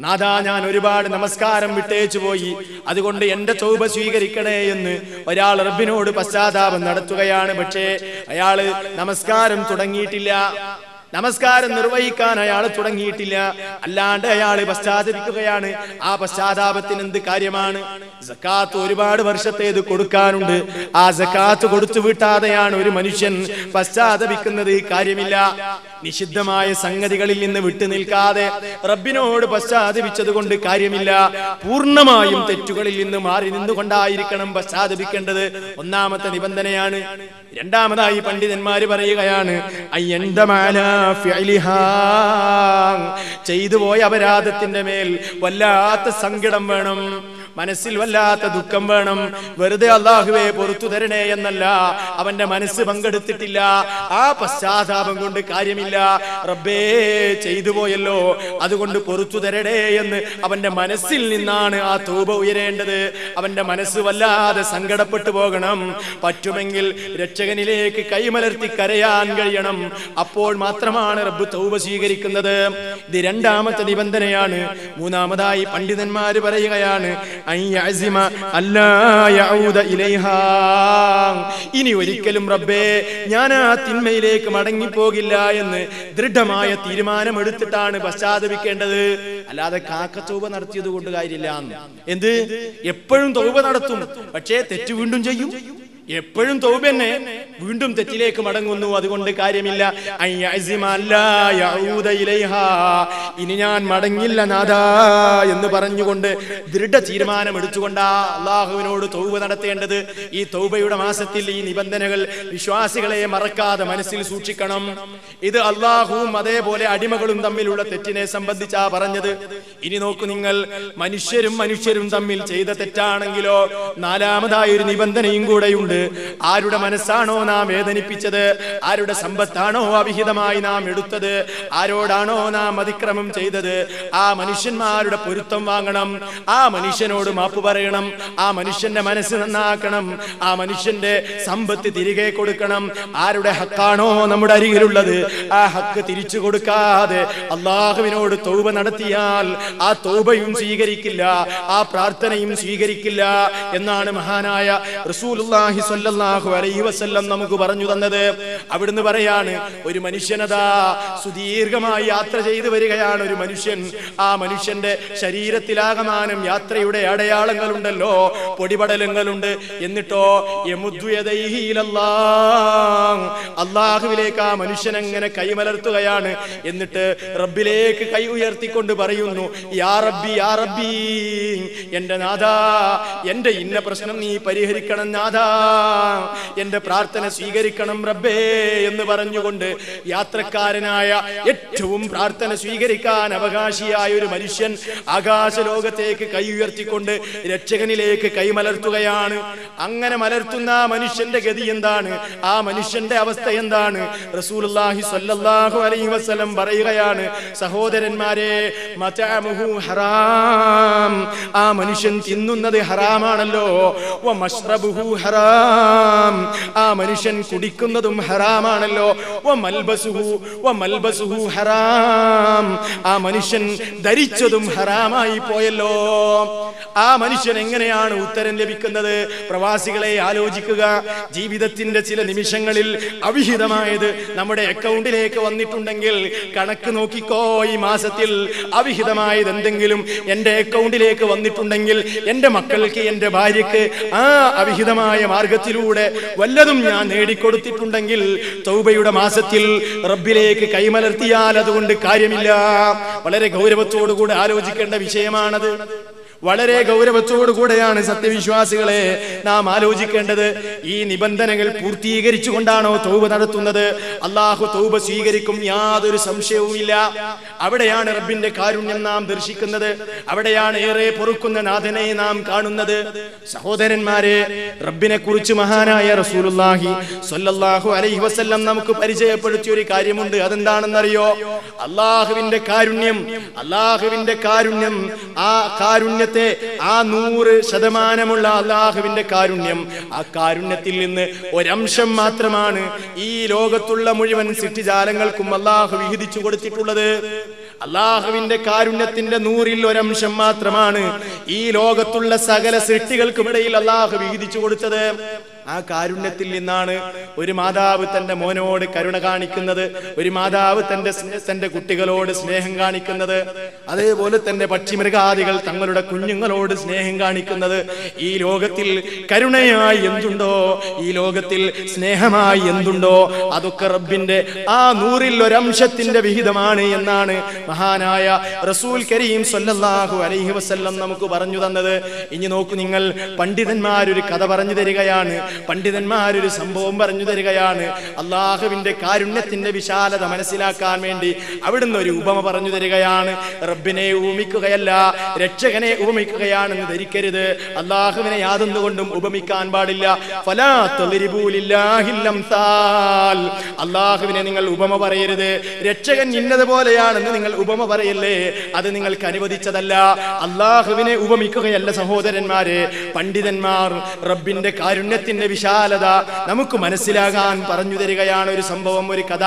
നാഥാ ഞാൻ ഒരുപാട് നമസ്കാരം വിട്ടേച്ചു പോയി, അതുകൊണ്ട് എന്റെ തൗബ സ്വീകരിക്കണേ എന്ന് ഒരാൾ റബ്ബിനോട് പശ്ചാത്താപം നടത്തുകയാണ്. പക്ഷേ അയാള് നമസ്കാരം തുടങ്ങിയിട്ടില്ല, നമസ്കാരം നിർവഹിക്കാൻ അയാൾ തുടങ്ങിയിട്ടില്ല, അല്ലാണ്ട് അയാൾ പശ്ചാത്തപിക്കുകയാണ്. ആ പശ്ചാത്താപത്തിന് എന്ത് കാര്യമാണ്? സക്കാത്ത് ഒരുപാട് വർഷത്തേത് കൊടുക്കാനുണ്ട്. ആ സക്കാത്ത് കൊടുത്തു വിട്ടാതെയാണ് ഒരു മനുഷ്യൻ പശ്ചാത്തപിക്കുന്നത്. കാര്യമില്ല. നിഷിദ്ധമായ സംഗതികളിൽ നിന്ന് വിട്ടുനിൽക്കാതെ റബ്ബിനോട് പശ്ചാത്തപിച്ചത് കൊണ്ട് കാര്യമില്ല. പൂർണ്ണമായും തെറ്റുകളിൽ നിന്ന് മാറി നിന്നുകൊണ്ടായിരിക്കണം പശ്ചാത്തപിക്കേണ്ടത്. ഒന്നാമത്തെ നിബന്ധനയാണ്. രണ്ടാമതായി പണ്ഡിതന്മാര് പറയുകയാണ്, ചെയ്തു പോയ അപരാധത്തിന്റെ മേൽ വല്ലാത്ത സങ്കടം വേണം, മനസ്സിൽ വല്ലാത്ത ദുഃഖം വേണം. വെറുതെ അല്ലാഹുവേ പൊറുത്തു തരണേ എന്നല്ല, അവന്റെ മനസ്സ് പങ്കെടുത്തിട്ടില്ല. ആ പശ്ചാത്താപം കൊണ്ട് കാര്യമില്ല. റബ്ബേ ചെയ്തു പോയല്ലോ, അതുകൊണ്ട് പൊറുത്തു തരണേ എന്ന് അവന്റെ മനസ്സിൽ നിന്നാണ് ആ തൗബ ഉയരേണ്ടത്. അവന്റെ മനസ്സ് വല്ലാതെ സങ്കടപ്പെട്ടു പോകണം. പറ്റുമെങ്കിൽ രക്ഷകനിലേക്ക് കൈമലർത്തി കരയാൻ കഴിയണം. അപ്പോൾ മാത്രമാണ് റബ്ബ് തൗബ സ്വീകരിക്കുന്നത്. ഇത് രണ്ടാമത്തെ നിബന്ധനയാണ്. മൂന്നാമതായി പണ്ഡിതന്മാര് പറയുകയാണ്, ഇനി ഒരിക്കലും റബ്ബേ ഞാൻ ആ തിന്മയിലേക്ക് മടങ്ങിപ്പോകില്ല എന്ന് ദൃഢമായ തീരുമാനമെടുത്തിട്ടാണ് പശ്ചാത്തപിക്കേണ്ടത്. അല്ലാതെ കാക്കത്തൗബ നടത്തിയത് കൊണ്ട് കാര്യമില്ല. എന്ത് എപ്പോഴും തൗബ നടത്തും, പക്ഷേ തെറ്റ് വീണ്ടും ചെയ്യും. എപ്പോഴും തൗബ തന്നെ, വീണ്ടും തെറ്റിലേക്ക് മടങ്ങുന്നു. അതുകൊണ്ട് കാര്യമില്ല. ഇനി ഞാൻ മടങ്ങില്ല നാഥാ എന്ന് പറഞ്ഞുകൊണ്ട് ദൃഢ തീരുമാനം എടുത്തുകൊണ്ടാ അള്ളാഹുവിനോട് തൗബ നടത്തേണ്ടത്. ഈ തൗബയുടെ മാസത്തിൽ ഈ നിബന്ധനകൾ വിശ്വാസികളെ മറക്കാതെ മനസ്സിൽ സൂക്ഷിക്കണം. ഇത് അള്ളാഹുവും അതേപോലെ അടിമകളും തമ്മിലുള്ള തെറ്റിനെ സംബന്ധിച്ചാ പറഞ്ഞത്. ഇനി നോക്കൂ നിങ്ങൾ, മനുഷ്യരും തമ്മിൽ ചെയ്ത തെറ്റാണെങ്കിലോ നാലാമതായ ഒരു നിബന്ധനയും കൂടെയുണ്ട്. ആരുടെ മനസ്സാണോ നാം വേദനിപ്പിച്ചത്, ആരുടെ സമ്പത്താണോ അവിഹിതമായി നാം എടുത്തത്, ആരോടാണോ നാം അതിക്രമം ചെയ്തത്, ആ മനുഷ്യന്മാരുടെ പൊരുത്തം വാങ്ങണം. ആ മനുഷ്യനോട് മാപ്പ് പറയണം. ആ മനുഷ്യന്റെ മനസ്സ് നന്നാക്കണം. ആ മനുഷ്യന്റെ സമ്പത്ത് തിരികെ കൊടുക്കണം. ആരുടെ ഹക്കാണോ നമ്മുടെ അരികിലുള്ളത്, ആ ഹക്ക് തിരിച്ചു കൊടുക്കാതെ അള്ളാഹുവിനോട് തൗബ നടത്തിയാൽ ആ തൗബയും സ്വീകരിക്കില്ല, ആ പ്രാർത്ഥനയും സ്വീകരിക്കില്ല എന്നാണ് മഹാനായ റസൂലുള്ളാഹി സ്വല്ലല്ലാഹു അലൈഹി വസല്ലം നമുക്ക് പറഞ്ഞു തന്നത്. അവിടുന്ന് പറയാണ്, ഒരു മനുഷ്യനതാ സുദീർഘമായി യാത്ര ചെയ്തു വരികയാണ് ഒരു മനുഷ്യൻ. ആ മനുഷ്യന്റെ ശരീരത്തിലാകമാനം യാത്രയുടെ അടയാളങ്ങളുണ്ടല്ലോ, പൊടിപടലങ്ങളുണ്ട്. എന്നിട്ടോ അള്ളാഹുവിലേക്ക് ആ മനുഷ്യൻ അങ്ങനെ കൈമലർത്തുകയാണ്. എന്നിട്ട് റബ്ബിലേക്ക് കൈ ഉയർത്തിക്കൊണ്ട് പറയുന്നു, യാ റബ്ബി യാ റബ്ബി, എന്റെ നാഥാ, എന്റെ ഇന്ന പ്രശ്നം നീ പരിഹരിക്കണം നാഥാ, എന്റെ പ്രാർത്ഥന സ്വീകരിക്കണം റബ്ബേ എന്ന് പറഞ്ഞുകൊണ്ട് യാത്രക്കാരനായ ഏറ്റവും പ്രാർത്ഥന സ്വീകരിക്കാൻ അവകാശിയായ ഒരു മനുഷ്യൻ ആകാശലോകത്തേക്ക് കൈ ഉയർത്തിക്കൊണ്ട് രക്ഷകനിലേക്ക് കൈമലർത്തുകയാണ്. അങ്ങനെ മലർത്തുന്ന ആ മനുഷ്യന്റെ ഗതി എന്താണ്, ആ മനുഷ്യന്റെ അവസ്ഥ എന്താണ്? റസൂലുള്ളാഹി സ്വല്ലല്ലാഹു അലൈഹി വസല്ലം പറയുകയാണ്, സഹോദരന്മാരെ, മതഅമുഹു ഹറാം, ആ മനുഷ്യൻ തിന്നുന്നത് ഹറാമാണല്ലോ. വ മശ്റബുഹു ഹറാം, ആ മനുഷ്യൻ കുടിക്കുന്നതും ഹറാമാണല്ലോ. വ മൽബസുഹു ഹറാം, ആ മനുഷ്യൻ ധരിച്ചതും ഹറാമായി പോയല്ലോ. ആ മനുഷ്യൻ എങ്ങനെയാണ് ഉത്തരം ലഭിക്കുന്നത്? പ്രവാസികളെ ആലോചിക്കുക. ജീവിതത്തിന്റെ ചില നിമിഷങ്ങളിൽ അവിഹിതമായത് നമ്മുടെ അക്കൗണ്ടിലേക്ക് വന്നിട്ടുണ്ടെങ്കിൽ കണക്ക് നോക്കിക്കോ. ഈ മാസത്തിൽ അവിഹിതമായത് എന്തെങ്കിലും എന്റെ അക്കൗണ്ടിലേക്ക് വന്നിട്ടുണ്ടെങ്കിൽ, എന്റെ മക്കൾക്ക്, എന്റെ ഭാര്യക്ക് ആ അവിഹിതമായ മാർഗത്തിലൂടെ വല്ലതും ഞാൻ നേടിക്കൊടുത്തിട്ടുണ്ടെങ്കിൽ തൗബയുടെ മാസത്തിൽ റബ്ബിലേക്ക് കൈമലർത്തിയാൽ അതുകൊണ്ട് കാര്യമില്ല. വളരെ ഗൗരവത്തോടുകൂടെ ആലോചിക്കേണ്ട വിഷയമാണത്. വളരെ ഗൗരവത്തോടുകൂടെയാണ് സത്യവിശ്വാസികളെ നാം ആലോചിക്കേണ്ടത്. ഈ നിബന്ധനകൾ പൂർത്തീകരിച്ചുകൊണ്ടാണോ തൗബ നടത്തുന്നത്? അള്ളാഹു തൗബ സ്വീകരിക്കും, യാതൊരു സംശയവുമില്ല. അവിടെയാണ് റബ്ബിന്റെ കാരുണ്യം നാം ദർശിക്കുന്നത്. അവിടെയാണ് ഏറെ പൊറുക്കുന്ന നാഥനെ നാം കാണുന്നത്. സഹോദരന്മാരെ, റബ്ബിനെ കുറിച്ച് മഹാനായ റസൂലുള്ളാഹി സ്വല്ലല്ലാഹു അലൈഹി വസല്ലം നമുക്ക് പരിചയപ്പെടുത്തിയ ഒരു കാര്യമുണ്ട്. അതെന്താണെന്നറിയോ? അള്ളാഹുവിന്റെ കാരുണ്യം. അള്ളാഹുവിന്റെ കാരുണ്യം, ആ കാരുണ്യം, ആ 100% അല്ലാഹുവിന്റെ കാരുണ്യം, ആ കാരുണ്യത്തിൽ നിന്ന് ഒരംശം മാത്രമാണ് ഈ ലോകത്തുള്ള മുഴുവൻ സൃഷ്ടിജാലങ്ങൾക്കും അല്ലാഹു വിഹിതിച്ചു കൊടുത്തിട്ടുള്ളത്. അല്ലാഹുവിന്റെ കാരുണ്യത്തിന്റെ 100ൽ 1 അംശം മാത്രമാണ് ഈ ലോകത്തുള്ള സകല സൃഷ്ടികൾക്കുമിടയിൽ അല്ലാഹു വിഹിതിച്ചു കൊടുത്തത്. ആ കാരുണ്യത്തിൽ നിന്നാണ് ഒരു മാതാവ് തന്റെ മോനോട് കരുണ കാണിക്കുന്നത്, ഒരു മാതാവ് തന്റെ കുട്ടികളോട് സ്നേഹം കാണിക്കുന്നത്, അതേപോലെ തന്നെ പക്ഷിമൃഗാദികൾ തങ്ങളുടെ കുഞ്ഞുങ്ങളോട് സ്നേഹം കാണിക്കുന്നത്. ഈ ലോകത്തിൽ കരുണയായി എന്തുണ്ടോ, ഈ ലോകത്തിൽ സ്നേഹമായി എന്തുണ്ടോ, അതൊക്കെ റബ്ബിന്റെ ആ 100ൽ 1 അംശത്തിന്റെ വിഹിതമാണ് എന്നാണ് മഹാനായ റസൂൽ കരീം സ്വല്ലല്ലാഹു അലൈഹി വസല്ലം നമുക്ക് പറഞ്ഞു തന്നത്. ഇനി നോക്കൂ നിങ്ങൾ, പണ്ഡിതന്മാരൊരു കഥ പറഞ്ഞു തരികയാണ്, പണ്ഡിതന്മാരൊരു സംഭവം പറഞ്ഞു തരികയാണ്. അള്ളാഹുവിന്റെ കാരുണ്യത്തിന്റെ വിശാലത മനസ്സിലാക്കാൻ വേണ്ടി അവിടുന്ന് ഒരു ഉപമ പറഞ്ഞു തരികയാണ്. റബ്ബിനെ ഉപമിക്കുകയല്ല, രക്ഷകനെ ഉപമിക്കുകയാണെന്ന് ധരിക്കരുത്. അള്ളാഹുവിനെ യാതൊന്നുകൊണ്ടും ഉപമിക്കാൻ പാടില്ല. ഫലാ തളിരിബൂ ലില്ലാഹിൽ അംസാൽ, അള്ളാഹുവിനെ നിങ്ങൾ ഉപമ പറയരുത്. രക്ഷകൻ ഇന്നതുപോലെയാണെന്ന് നിങ്ങൾ ഉപമ പറയല്ലേ, അത് നിങ്ങൾക്ക് അനുവദിച്ചതല്ല. അള്ളാഹുവിനെ ഉപമിക്കുകയല്ല സഹോദരന്മാരെ. പണ്ഡിതന്മാർ റബ്ബിന്റെ കാരുണ്യത്തിന്റെ വിശാലത നമുക്ക് മനസ്സിലാകാൻ പറഞ്ഞു തരികയാണ്. ഒരു സംഭവം, ഒരു കഥ,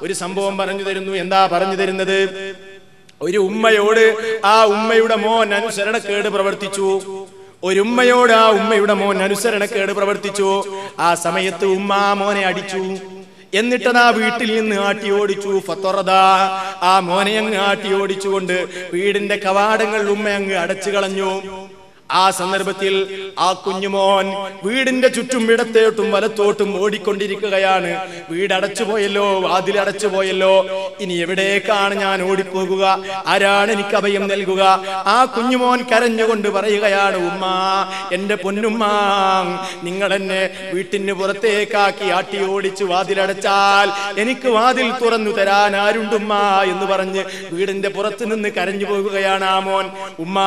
ഒരു സംഭവം പറഞ്ഞു തരുന്നു. എന്താ പറഞ്ഞു തരുന്നത്? ഒരു ഉമ്മയോട് ആ ഉമ്മയുടെ മോൻ അനുസരണക്കേട് പ്രവർത്തിച്ചു. ഒരു ഉമ്മയോട് ആ ഉമ്മയുടെ മോൻ അനുസരണക്കേട് പ്രവർത്തിച്ചു. ആ സമയത്ത് ഉമ്മ ആ മോനെ അടിച്ചു. എന്നിട്ട് ആ വീട്ടിൽ നിന്ന് ആട്ടി ഓടിച്ചു. ഫത്തറദ, ആ മോനെ അങ്ങ് ആട്ടി ഓടിച്ചുകൊണ്ട് വീടിന്റെ കവാടങ്ങൾ ഉമ്മ അങ്ങ് അടച്ചു കളഞ്ഞു. ആ സന്ദർഭത്തിൽ ആ കുഞ്ഞുമോൻ വീടിന്റെ ചുറ്റും ഇടത്തോട്ടും വലത്തോട്ടും ഓടിക്കൊണ്ടിരിക്കുകയാണ്. വീടടച്ചു പോയല്ലോ, വാതിലടച്ചു പോയല്ലോ, ഇനി എവിടേക്കാണ് ഞാൻ ഓടിപ്പോകുക? ആരാണ് എനിക്ക് അഭയം നൽകുക? ആ കുഞ്ഞുമോൻ കരഞ്ഞുകൊണ്ട് പറയുകയാണ്, ഉമ്മ, എന്റെ പൊന്നുമ്മ, നിങ്ങൾ എന്നെ വീട്ടിന് പുറത്തേക്കാക്കി ആട്ടി ഓടിച്ചു വാതിലടച്ചാൽ എനിക്ക് വാതിൽ തുറന്നു തരാൻ ആരുണ്ടുമ്മ എന്ന് പറഞ്ഞ് വീടിന്റെ പുറത്തു നിന്ന് കരഞ്ഞു പോകുകയാണ് ആ മോൻ. ഉമ്മ,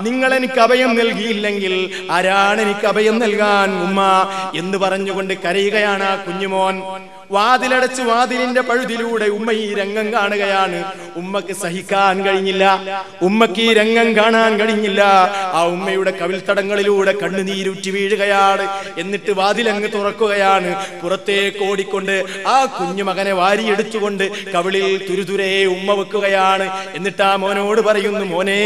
നിങ്ങൾ എനിക്ക് അഭയം നൽകിയില്ലെങ്കിൽ ആരാണ് എനിക്ക് അഭയം നൽകാൻ ഉമ്മ എന്ന് പറഞ്ഞുകൊണ്ട് കരയുകയാണ് ആ കുഞ്ഞുമോൻ. വാതിലടച്ച് വാതിലിന്റെ പഴുതിലൂടെ ഉമ്മ ഈ രംഗം കാണുകയാണ്. ഉമ്മക്ക് സഹിക്കാൻ കഴിഞ്ഞില്ല, ഉമ്മക്ക് ഈ രംഗം കാണാൻ കഴിഞ്ഞില്ല. ആ ഉമ്മയുടെ കവിൾത്തടങ്ങളിലൂടെ കണ്ണുനീരുറ്റി വീഴുകയാണ്. എന്നിട്ട് വാതിലങ്ങ് തുറക്കുകയാണ്. പുറത്തേക്ക് ഓടിക്കൊണ്ട് ആ കുഞ്ഞുമകനെ വാരിയെടുത്തുകൊണ്ട് കവിളിൽ തുരുതുരെ ഉമ്മ വെക്കുകയാണ്. എന്നിട്ട് ആ മോനോട് പറയുന്നു, മോനെ,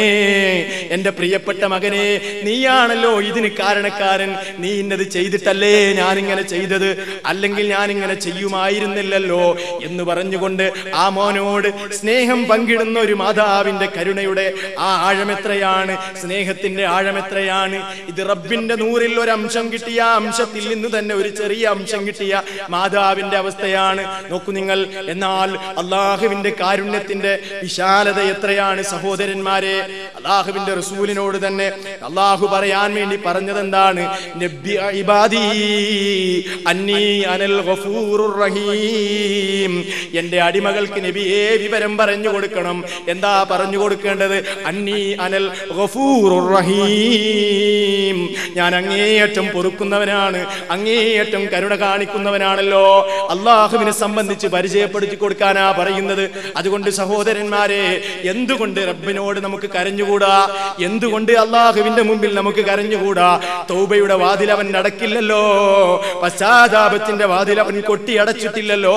എന്റെ പ്രിയപ്പെട്ട മകനെ, നീയാണല്ലോ ഇതിന് കാരണക്കാരൻ. നീ ഇന്നത് ചെയ്തിട്ടല്ലേ ഞാനിങ്ങനെ ചെയ്തത്, അല്ലെങ്കിൽ ഞാനിങ്ങനെ ചെയ്യുമായിരുന്നില്ലല്ലോ എന്ന് പറഞ്ഞുകൊണ്ട് ആ മോനോട് സ്നേഹം പങ്കിടുന്ന ഒരു മാതാവിന്റെ കരുണയുടെ ആ ആഴമെത്രയാണ്, സ്നേഹത്തിന്റെ ആഴമെത്രയാണ്. ഇത് റബ്ബിന്റെ നൂറിൽ ഒരു അംശം കിട്ടിയ, അംശത്തിൽ നിന്ന് തന്നെ ഒരു ചെറിയ അംശം കിട്ടിയ മാതാവിന്റെ അവസ്ഥയാണ്. നോക്കൂ നിങ്ങൾ. എന്നാൽ അള്ളാഹുവിന്റെ കാരുണ്യത്തിന്റെ വിശാലത എത്രയാണ് സഹോദരന്മാരെ. അള്ളാഹുവിന്റെ റസൂലിനോട് തന്നെ അള്ളാഹു പറയാൻ വേണ്ടി പറഞ്ഞത് എന്താണ്? നബ്ബി ഇബാദി അന്നീ അനൽ ഗഫൂറുർ റഹീം. എന്റെ അടിമകൾക്ക് നബിയെ വിവരം പറഞ്ഞു കൊടുക്കണം. എന്താ പറഞ്ഞു കൊടുക്കേണ്ടത്? അന്നീ അനൽ ഗഫൂറുർ റഹീം, ഞാൻ അങ്ങേയറ്റം പൊറുക്കുന്നവനാണ്, അങ്ങേയറ്റം കരുണ കാണിക്കുന്നവനാണല്ലോ. അള്ളാഹുവിനെ സംബന്ധിച്ച് പരിചയപ്പെടുത്തി കൊടുക്കാനാ പറയുന്നത്. അതുകൊണ്ട് സഹോദരന്മാരെ, എന്തുകൊണ്ട് റബ്ബിനോട് നമുക്ക് കരഞ്ഞുകൂടാ? എന്തുകൊണ്ട് അള്ളാഹുവിന്റെ മുമ്പിൽ നമുക്ക് കരഞ്ഞുകൂടാ? തൗബയുടെ വാതിൽ അവൻ അടക്കില്ലല്ലോ, പശ്ചാത്താപത്തിന്റെ വാതിൽ അവൻ കൊട്ടിയടച്ചിട്ടില്ലല്ലോ.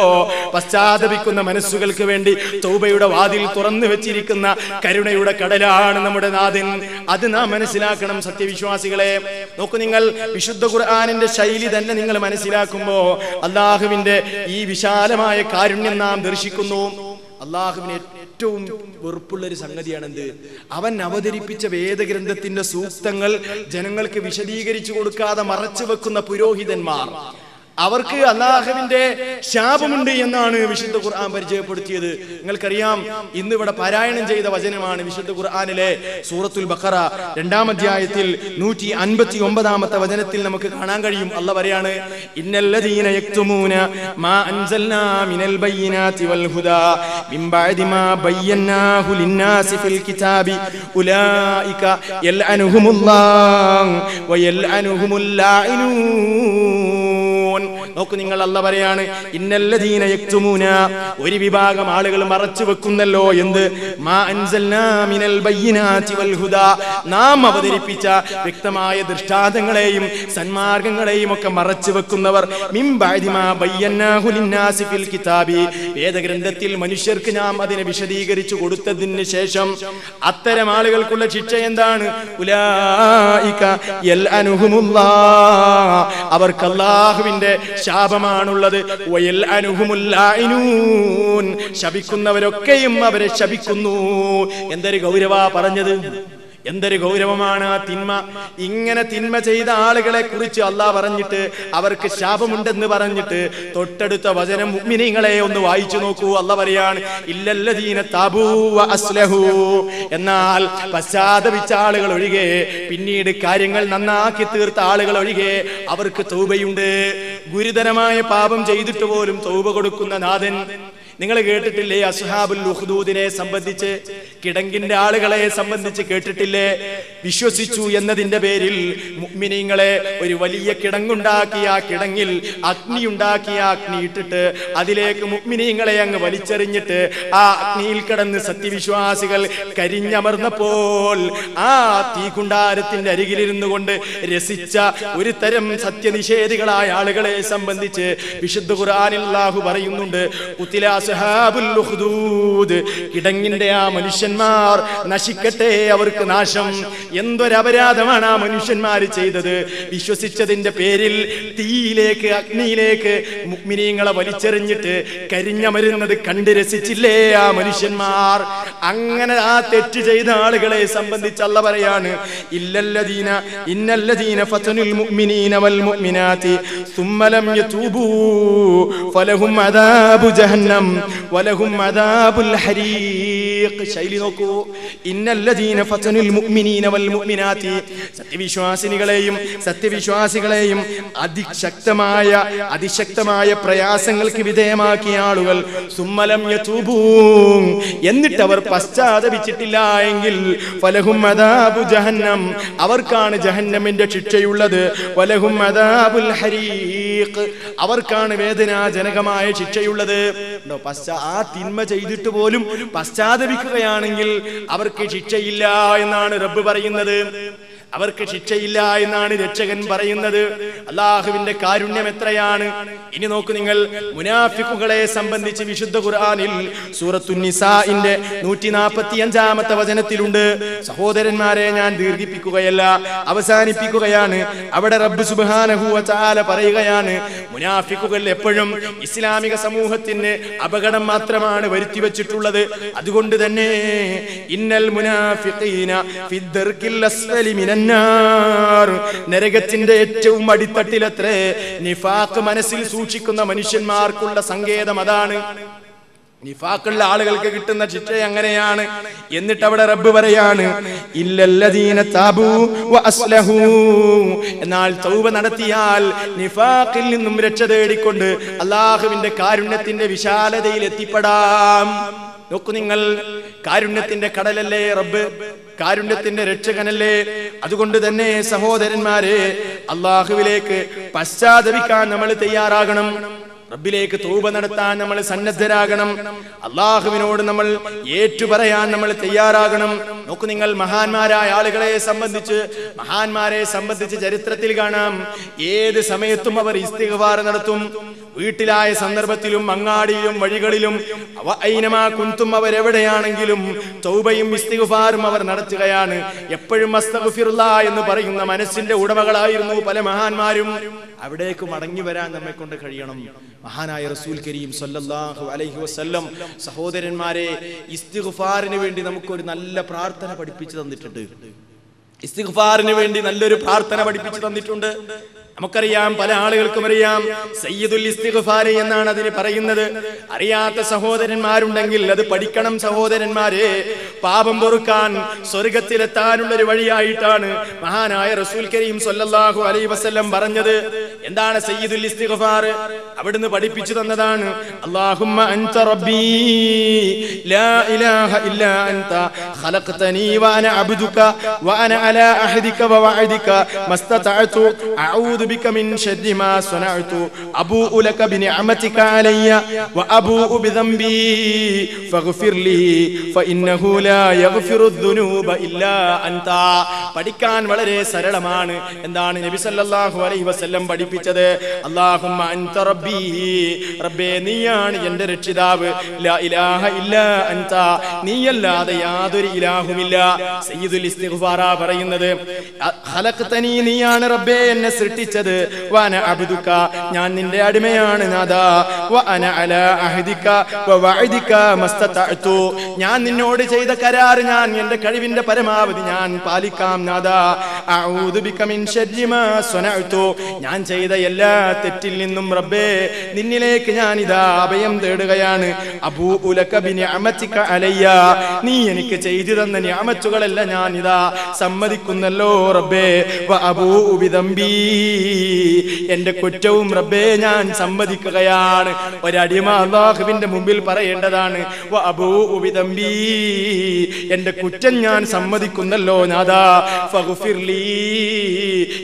പശ്ചാത്തപിക്കുന്ന മനസ്സുകൾക്ക് വേണ്ടി തൗബയുടെ വാതിൽ തുറന്നു വെച്ചിരിക്കുന്ന കരുണയുടെ കടലാണ് നമ്മുടെ നാഥൻ. അത് നാം മനസ്സിലാക്കണം സത്യവിശ്വാസികളെ. നോക്കൂ നിങ്ങൾ, വിശുദ്ധ ഖുർആനിന്റെ ശൈലി തന്നെ നിങ്ങൾ മനസ്സിലാക്കുമ്പോ അള്ളാഹുവിന്റെ ഈ വിശാലമായ കാരുണ്യം നാം ദർശിക്കുന്നു. അള്ളാഹുവിന് ഏറ്റവും വെറുപ്പുള്ള ഒരു സംഗതിയാണെന്ത്? അവൻ അവതരിപ്പിച്ച വേദഗ്രന്ഥത്തിന്റെ സൂക്തങ്ങൾ ജനങ്ങൾക്ക് വിശദീകരിച്ചു കൊടുക്കാതെ മറച്ചു വെക്കുന്ന പുരോഹിതന്മാർ. അവർക്ക് അല്ലാഹുവിന്റെ ശാപമുണ്ട് എന്നാണ് വിശുദ്ധ ഖുർആൻ പരിചയപ്പെടുത്തിയത്. നിങ്ങൾക്കറിയാം, ഇന്ന് ഇവിടെ പാരായണം ചെയ്ത വചനമാണ് വിശുദ്ധ ഖുർആനിലെ സൂറത്തുൽ ബഖറ 2-ാം അധ്യായത്തിൽ 159-ാമത്തെ വചനത്തിൽ നമുക്ക് കാണാൻ കഴിയും. അല്ലാഹ് പറയാണ്, ഇന്നല്ലദീന യക്തുമൂന മാ അൻസൽനാ മിനൽ ബയ്യിനാതി വൽ ഹുദാ മിൻ ബഅദി മാ ബയ്യനാഹു ലിന്നാസി ഫിൽ കിതാബി ഉലൈക യൽഅനുഹുമുല്ലാഹ് വയൽഅനുഹുമുൽ ലാഇനൂൻ. നോക്കൂ നിങ്ങൾ, അല്ലാഹ് പറയാണ്, ഇന്നല്ലദീന യക്തുമൂന, ഒരു വിഭാഗം ആളുകൾ മറച്ചു വെക്കുന്നല്ലോ എന്ത്? മാ അൻസൽനാ മിനൽ ബയ്യിനാതി വൽ ഹുദാ, നാം അവതരിപ്പിച്ച വ്യക്തമായ ദൃഷ്ടാന്തങ്ങളെയും സന്മാർഗങ്ങളെയും ഒക്കെ മറച്ചു വെക്കുന്നവർ. മിൻ ബഅദി മാ ബയ്യനാഹു ലിന്നാസി ഫിൽ കിതാബി, വേദഗ്രന്ഥത്തിൽ മനുഷ്യർക്ക് നാം അതിനെ വിശദീകരിച്ചു കൊടുത്തതിന് ശേഷം അത്തരം ആളുകൾക്കുള്ള ശിക്ഷ എന്താണ്? ഉലൈക യൽഅനുഹുമുല്ലാഹ്, അവർക്ക് അല്ലാഹുവിന്റെ ശാപമാണുള്ളത്. വയൽഅനുഹുമുൽ ലാഇനൂൻ, ശപിക്കുന്നവരൊക്കെയും അവരെ ശപിക്കുന്നു. എന്തൊരു ഗൗരവാ പറഞ്ഞത്! എന്തൊരു ഗൗരവമാണ് ആ തിന്മ! ഇങ്ങനെ തിന്മ ചെയ്ത ആളുകളെ കുറിച്ച് അല്ലാഹ് പറഞ്ഞിട്ട് അവർക്ക് ശാപമുണ്ടെന്ന് പറഞ്ഞിട്ട് തൊട്ടടുത്ത വചനം മുഅ്മിനീങ്ങളെ ഒന്ന് വായിച്ചു നോക്കൂ. അല്ലാഹ് പറയാണ്, ഇല്ലല്ലദീന താബൂ വ അസ്ലഹൂ, എന്നാൽ പശ്ചാത്തപിച്ച ആളുകൾ ഒഴികെ, പിന്നീട് കാര്യങ്ങൾ നന്നാക്കി തീർത്ത ആളുകൾ ഒഴികെ അവർക്ക് തൗബയുണ്ട്. ഗുരുതരമായ പാപം ചെയ്തിട്ട് പോലും തൗബ കൊടുക്കുന്ന നാഥൻ. നിങ്ങൾ കേട്ടിട്ടില്ലേ അസ്ഹാബുൽ ഉഖ്ദൂദിനെ സംബന്ധിച്ച്? കിടങ്ങിന്റെ ആളുകളെ സംബന്ധിച്ച് കേട്ടിട്ടില്ലേ? വിശ്വസിച്ചു എന്നതിന്റെ പേരിൽ മുഅ്മിനീങ്ങളെ ഒരു വലിയ കിടങ്ങുണ്ടാക്കി, ആ കിടങ്ങിൽ അഗ്നിയുണ്ടാക്കി, ആ അഗ്നി ഇട്ടിട്ട് അതിലേക്ക് മുഅ്മിനീങ്ങളെ അങ്ങ് വലിച്ചെറിഞ്ഞിട്ട് ആ അഗ്നിയിൽ കിടന്ന് സത്യവിശ്വാസികൾ കരിഞ്ഞമർന്നപ്പോൾ ആ തീകുണ്ടാരത്തിന്റെ അരികിലിരുന്നു കൊണ്ട് രസിച്ച ഒരു തരം സത്യനിഷേധികളായ ആളുകളെ സംബന്ധിച്ച് വിശുദ്ധ ഖുർആനിൽ അല്ലാഹു പറയുന്നുണ്ട്, ഖുതില അസ്ഹാബുൽ ഉഖ്ദൂദ്, കിടങ്ങിന്റെ ആ മനുഷ്യൻ മനുഷ്യന്മാർ നശിക്കട്ടെ, അവർക്ക് നാശം. എന്തൊരപരാധമാണ് ആ മനുഷ്യന്മാർ ചെയ്തത്. വിശ്വസിച്ചതിന്റെ പേരിൽ തീയിലേക്ക്, അഗ്നിയിലേക്ക് മുഅ്മിനീങ്ങളെ വലിച്ചെറിഞ്ഞിട്ട് കരിഞ്ഞമരുന്നത് കണ്ട് രസിച്ചില്ലേ ആ മനുഷ്യന്മാർ. അങ്ങനെ ആ തെറ്റ് ചെയ്ത ആളുകളെ സംബന്ധിച്ച് അല്ലാഹു പറയാണ്, ഇന്നല്ലദീന ഫതനുൽ മുഅ്മിനീന വൽ മുഅ്മിനാതി സുമ്മ ലം യതൂബൂ ഫലഹും അദാബു ജഹന്നം വലഹും അദാബുൽ ഹരീഖ്. ശൈലി നോക്കൂ. ഇന്നല്ലദീന ഫതനുൽ മുഅ്മിനീന വൽ മുഅ്മിനാതി, സത്യവിശ്വാസികളെയും അതിശക്തമായ പ്രയാസങ്ങൾക്ക് വിധേയമാക്കിയ ആളുകൾ സുമ്മലം യതൂബൂ, എന്നിട്ട് അവർ പശ്ചാത്തപിച്ചിട്ടില്ല എങ്കിൽ ഫലഹും അദാബു ജഹന്നം, അവർക്കാണ് ജഹന്നമിന്റെ ശിക്ഷയുള്ളത്. വലഹും അദാബുൽ ഹരീഖ്, അവർക്കാണ് വേദനാജനകമായ ശിക്ഷയുള്ളത്. ആ തിന്മ ചെയ്തിട്ട് പോലും പശ്ചാത്തപിക്കുകയാണെങ്കിൽ അവർക്ക് ശിക്ഷയില്ല എന്നാണ് റബ്ബ് പറയുന്നത്. അവർക്ക് ശിക്ഷയില്ല എന്നാണ് രക്ഷകൻ പറയുന്നത്. അല്ലാഹുവിന്റെ കാരുണ്യം എത്രയാണ്. ഇനി നോക്കൂ നിങ്ങൾ, മുനാഫിക്കുകളെ സംബന്ധിച്ച് വിശുദ്ധ ഖുർആനിൽ സൂറത്തുൻ നിസാഇന്റെ 145-ാമത്തെ വചനത്തിലുണ്ട്. സഹോദരന്മാരെ, ഞാൻ ദീർഘിപ്പിക്കുകയല്ല, അവസാനിപ്പിക്കുകയാണ്. അവിടെ റബ്ബ് സുബ്ഹാനഹു വ തആല പറയുകയാണ്, മുനാഫിക്കുകൾ എപ്പോഴും ഇസ്ലാമിക സമൂഹത്തിന് അപകടം മാത്രമാണ് വരുത്തി വെച്ചിട്ടുള്ളത്. അതുകൊണ്ട് തന്നെ ഇന്നൽ മുനാഫിഖീന ഫിദ്ദർക്കിൽ അസ്ഫലി മിനൻ നാർ, നരകത്തിന്റെ ഏറ്റവും അടിത്തട്ടിലത്രേ നിഫാഖ് മനസ്സിൽ സൂക്ഷിക്കുന്ന മനുഷ്യന്മാർക്കുള്ള സങ്കേതം അതാണ്. നിഫാഖുള്ള ആളുകൾക്ക് കിട്ടുന്ന ശിക്ഷ അങ്ങനെയാണ്. എന്നിട്ട് അവിടെ റബ്ബ് പറയാണ്, ഇല്ലല്ലദീന താബൂ വ അസ്ലഹൂ, എന്നാൽ തൗബ നടത്തിയാൽ നിഫാഖിൽ നിന്നും രക്ഷ തേടിക്കൊണ്ട് അല്ലാഹുവിന്റെ കാരുണ്യത്തിന്റെ വിശാലതയിൽ എത്തിപ്പെടാം. നോക്കൂ നിങ്ങൾ, കാരുണ്യത്തിന്റെ കടലല്ലേ റബ്ബ്, കാരുണ്യത്തിന്റെ രക്ഷകനല്ലേ. അതുകൊണ്ട് തന്നെ സഹോദരന്മാരെ, അല്ലാഹുവിലേക്ക് പശ്ചാത്തപിക്കാൻ നമ്മൾ തയ്യാറാകണം. റബ്ബിലേക്ക് തൗബ നടത്താൻ നമ്മൾ സന്നദ്ധരാകണം. അല്ലാഹുവിനോട് നമ്മൾ ഏറ്റുപറയാൻ നമ്മൾ തയ്യാറാകണം. നോക്കൂ നിങ്ങൾ, മഹാന്മാരായ ആളുകളെ സംബന്ധിച്ച് ചരിത്രത്തിൽ കാണാം, ഏത് സമയത്തും അവർ ഇസ്തിഗ്ഫാർ നടത്തും. വീട്ടിലായ സന്ദർഭത്തിലും അങ്ങാടിയിലും വഴികളിലും കുന്തും അവരെവിടെയാണെങ്കിലും തൗബയും ഇസ്തിഗ്ഫാറും അവർ നടത്തുകയാണ്. എപ്പോഴും അസ്തഗ്ഫിറുല്ലാഹ് എന്ന് പറയുന്ന മനസ്സിന്റെ ഉടമകളായിരുന്നു പല മഹാന്മാരും. അവിടേക്ക് മടങ്ങി വരാൻ നമ്മെ കൊണ്ട് കഴിയണം. മഹാനായ റസൂൽ കരീം സല്ലല്ലാഹു അലൈഹി വസല്ലം സഹോദരന്മാരെ ഇസ്തിഗ്ഫാറിന് വേണ്ടി നമുക്കൊരു നല്ല പ്രാർത്ഥന പഠിപ്പിച്ചു തന്നിട്ടുണ്ട്. ഇസ്തിഗ്ഫാറിന് വേണ്ടി നല്ലൊരു പ്രാർത്ഥന പഠിപ്പിച്ചു തന്നിട്ടുണ്ട്. നമുക്കറിയാം, പല ആളുകൾക്കും അറിയാം, സയ്യിദുൽ ഇസ്തിഗ്ഫാർ എന്നാണ് അതിന് പറയുന്നത്. അറിയാത്ത സഹോദരന്മാരുണ്ടെങ്കിൽ അത് പഠിക്കണം സഹോദരന്മാരെ. പാപം പൊറുക്കാൻ സ്വർഗത്തിലെത്താനുള്ളൊരു വഴിയായിട്ടാണ് മഹാനായ റസൂൽ കരീം സല്ലല്ലാഹു അലൈഹി വസല്ലം പറഞ്ഞത്. എന്താണ് സയ്യിദുൽ ഇസ്തിഗ്ഫാർ? അവിടുന്ന് പഠിപ്പിച്ചു തന്നതാണ്, അല്ലാഹുമ്മ അൻത റബ്ബീ ലാ ഇലാഹ ഇല്ലാ അൻത ഖലഖ്തനീ വഅന അബ്ദുക വഅന അലാ അഹദിക വവഅദിക മസ്തതഅതു അഊദു ബിക മിൻ ശർരി മാ സനഅതു അബൂഉ ലക ബിനിഅമതിക അലയ്യ വഅബൂഉ ബിദംബി ഫഗ്ഫിർ ലീ ഫഇന്നഹു ലാ യഗ്ഫിറു ദുനൂബ ഇല്ലാ അൻത. പഠിക്കാൻ വളരെ സരളമാണ്. എന്താണ് നബി സല്ലല്ലാഹു അലൈഹി വസല്ലം പഠിപ്പിച്ചത്? അല്ലാഹുമ്മ അൻത റബ്ബീ, റബ്ബേ നീയാണ് എൻ്റെ രക്ഷിതാവ്. ലാ ഇലാഹ ഇല്ലാ അൻത, നീയല്ലാതെ യാതൊരു ഇലാഹുമില്ല. സയ്യിദുൽ ഇസ്തിഗ്ഫാറ പറയുന്നത്, ഖലഖ്തനീ, നീയാണ് റബ്ബേ എന്നെ സൃഷ്ടിച്ചത്. വഅന അബ്ദുക, ഞാൻ നിന്റെ അടിമയാണ് നാദാ. വഅന അലാ അഹദിക വവഅദിക മസ്തതഅതു, ഞാൻ നിന്നോട് ചെയ്ത കരാർ ഞാൻ എൻ്റെ കഴിവിന്റെ പരമാവധി ഞാൻ പാലിക്കാം നാദാ. അഊദു ബിക മിൻ ശർരി മാ സനഅതു, ഞാൻ ചെയ്ത എല്ലാ തെറ്റിൽ നിന്നും റബ്ബേ നിന്നിലേക്ക് ഞാൻ ഇതാ അഭയം തേടുകയാണ്. അബൂഉ ലക ബിനിഅമതിക അലയ്യ, നീ എനിക്ക് ചെയ്തു തന്ന നിഅമത്തുകളെല്ലാം ഞാൻ ഇതാ സമ്മതിക്കുന്നല്ലോ റബ്ബേ. വഅബൂഉ ബിദംബി, എൻ്റെ കുറ്റവും റബ്ബേ ഞാൻ സമ്മതിക്കുകയാണ്. ഒരടിമ അല്ലാഹുവിന്റെ മുമ്പിൽ പറയേണ്ടതാണ്, വഅബൂഉ ബിദംബി, എൻ്റെ കുറ്റം ഞാൻ സമ്മതിക്കുന്നല്ലോ നാദാ. ഫഗ്ഫിർ ലീ,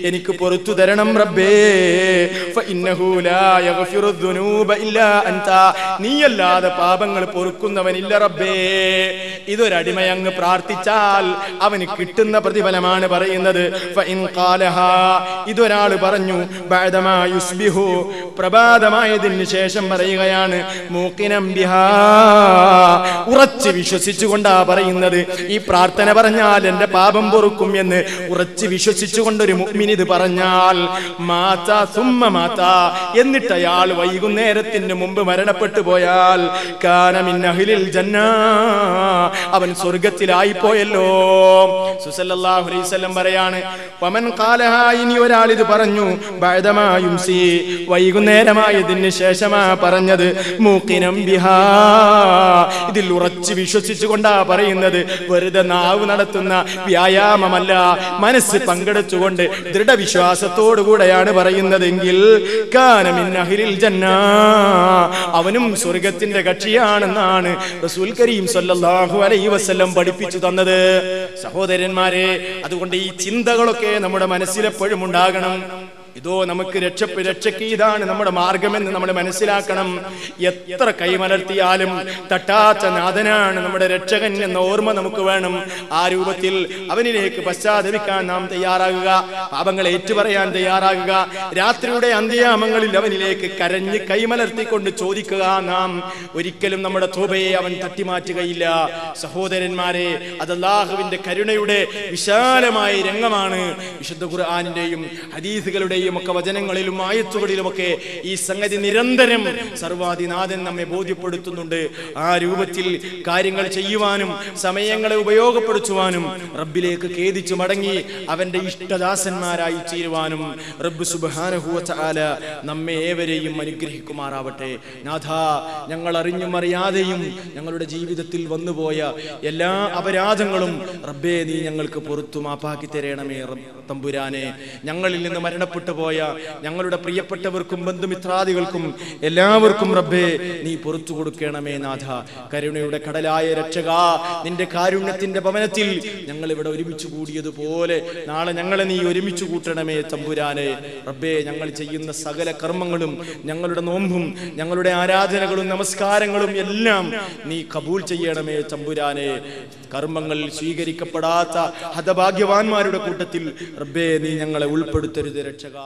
എനിക്ക് പുറത്തു തരണം റബ്ബേ. ഫഇന്നഹു ലാ യഗ്ഫിറു ദുനൂബ ഇല്ലാ അൻത, നീയല്ലാതെ പാപങ്ങൾ പൊറുക്കുന്നവനില്ല റബ്ബേ. ഇതൊരടിമയങ്ങ് പ്രാർത്ഥിച്ചാൽ അവന് കിട്ടുന്ന പ്രതിഫലമാണ് പറയുന്നത്. ഫഇൻ ഖാലഹാ, ഇതൊരാൾ പറഞ്ഞു, ബഅദമാ യുസ്ബിഹു, പ്രഭാതമായതിന് ശേഷം പറയുകയാണ്, മൂഖിനം ബിഹാ, ഉറച്ച് വിശ്വസിച്ചുകൊണ്ടാ പറയുന്നത്. ഈ പ്രാർത്ഥന പറഞ്ഞാൽ എന്റെ പാപം പൊറുക്കും എന്ന് ഉറച്ച് വിശ്വസിച്ചുകൊണ്ടൊരു മുഅ്മിൻ ഇത് പറഞ്ഞാൽ, മാത സുമ്മ മാത, എന്നിട്ട് അയാൾ വൈകുന്നേരത്തിന് മുമ്പ് മരണപ്പെട്ടു പോയാൽ, കാന മിൻ അഹ്ലിൽ ജന്ന, അവൻ സ്വർഗ്ഗത്തിലായി പോയല്ലോ. സല്ലല്ലാഹു അലൈഹി വസല്ലം പറയാണ്, വമൻ ഖാലഹാ, ഇനി ഒരാൾ ഇത് പറഞ്ഞു, ബഅദമാ യുംസി, വൈകുന്നേരമായതിന് ശേഷമാ പറഞ്ഞത്, മൂഖിനം ബിഹാ, ഇതിൽ ഉറച്ച് വിശ്വസിച്ചുകൊണ്ടാ പറയുന്നത്. വെറുതെ നാവ് നടത്തുന്ന വ്യായാമമല്ല, മനസ്സ് പങ്കെടുത്തുകൊണ്ട് ദൃഢവിശ്വാസത്തോടുകൂടെയാണ് പറയുന്നതെങ്കിൽ, കാന മിൻ അഹ്ലിൽ ജന്ന, അവനും സ്വർഗത്തിന്റെ കക്ഷിയാണെന്നാണ് റസൂൽ കരീം സല്ലല്ലാഹു അലൈഹി വസല്ലം പഠിപ്പിച്ചു തന്നത്. സഹോദരന്മാരെ, അതുകൊണ്ട് ഈ ചിന്തകളൊക്കെ നമ്മുടെ മനസ്സിലെപ്പോഴും ഉണ്ടാകണം. ഇതോ നമുക്ക് രക്ഷയ്ക്ക് ഇതാണ് നമ്മുടെ മാർഗമെന്ന് നമ്മൾ മനസ്സിലാക്കണം. എത്ര കൈമലർത്തിയാലും തട്ടാത്ത നാഥനാണ് നമ്മുടെ രക്ഷകൻ എന്ന ഓർമ്മ നമുക്ക് വേണം. ആ രൂപത്തിൽ അവനിലേക്ക് പശ്ചാത്തപിക്കാൻ നാം തയ്യാറാകുക, പാപങ്ങൾ ഏറ്റുപറയാൻ തയ്യാറാകുക. രാത്രിയുടെ അന്ത്യയാമങ്ങളിൽ അവനിലേക്ക് കരഞ്ഞ് കൈമലർത്തിക്കൊണ്ട് ചോദിക്കുക. നാം ഒരിക്കലും നമ്മുടെ തോബയെ അവൻ തട്ടിമാറ്റുകയില്ല. സഹോദരന്മാരെ, അത് അല്ലാഹുവിന്റെ കരുണയുടെ വിശാലമായ രംഗമാണ്. വിശുദ്ധ ഖുർആനിന്റെയും ഹദീസുകളുടെയും ഒക്കെ വചനങ്ങളിലും ആയത്തുകളിലുമൊക്കെ ഈ സംഗതി നിരന്തരം സർവാധിനാഥൻ നമ്മെ ബോധ്യപ്പെടുത്തുന്നുണ്ട്. ആ രൂപത്തിൽ കാര്യങ്ങൾ ചെയ്യുവാനും സമയങ്ങളെ ഉപയോഗപ്പെടുത്തുവാനും റബ്ബിലേക്ക് ഖേദിച്ചു മടങ്ങി അവന്റെ ഇഷ്ടദാസന്മാരായി ചേരുവാനും റബ്ബ് സുബ്ഹാനഹു വ തആല നമ്മെ ഏവരെയും അനുഗ്രഹിക്കുമാറാവട്ടെ. നാഥ, ഞങ്ങൾ അറിഞ്ഞും അറിയാതെയും ഞങ്ങളുടെ ജീവിതത്തിൽ വന്നുപോയ എല്ലാ അപരാധങ്ങളും റബ്ബേ നീ ഞങ്ങൾക്ക് പുറത്തു മാപ്പാക്കി തരണമേ. തമ്പുരാനെ, ഞങ്ങളിൽ നിന്ന് മരണപ്പെട്ടു പോയ ഞങ്ങളുടെ പ്രിയപ്പെട്ടവർക്കും ബന്ധുമിത്രാദികൾക്കും എല്ലാവർക്കും റബ്ബേ നീ പുറത്തു കൊടുക്കണമേ. നാഥ, കരുണയുടെ കടലായ രക്ഷകാ, നിന്റെ കാരുണ്യത്തിന്റെ ഭവനത്തിൽ ഞങ്ങൾ ഇവിടെ ഒരുമിച്ച് കൂടിയതുപോലെ നാളെ ഞങ്ങളെ നീ ഒരുമിച്ച് കൂട്ടണമേ. തമ്പുരാനെ, റബ്ബേ, ഞങ്ങൾ ചെയ്യുന്ന സകല കർമ്മങ്ങളും, ഞങ്ങളുടെ നോമ്പും ഞങ്ങളുടെ ആരാധനകളും നമസ്കാരങ്ങളും എല്ലാം നീ കബൂൽ ചെയ്യണമേ. തമ്പുരാനെ, കർമ്മങ്ങൾ സ്വീകരിക്കപ്പെടാത്ത ഹതഭാഗ്യവാന്മാരുടെ കൂട്ടത്തിൽ റബ്ബേ നീ ഞങ്ങളെ ഉൾപ്പെടുത്തരുത് രക്ഷകാ.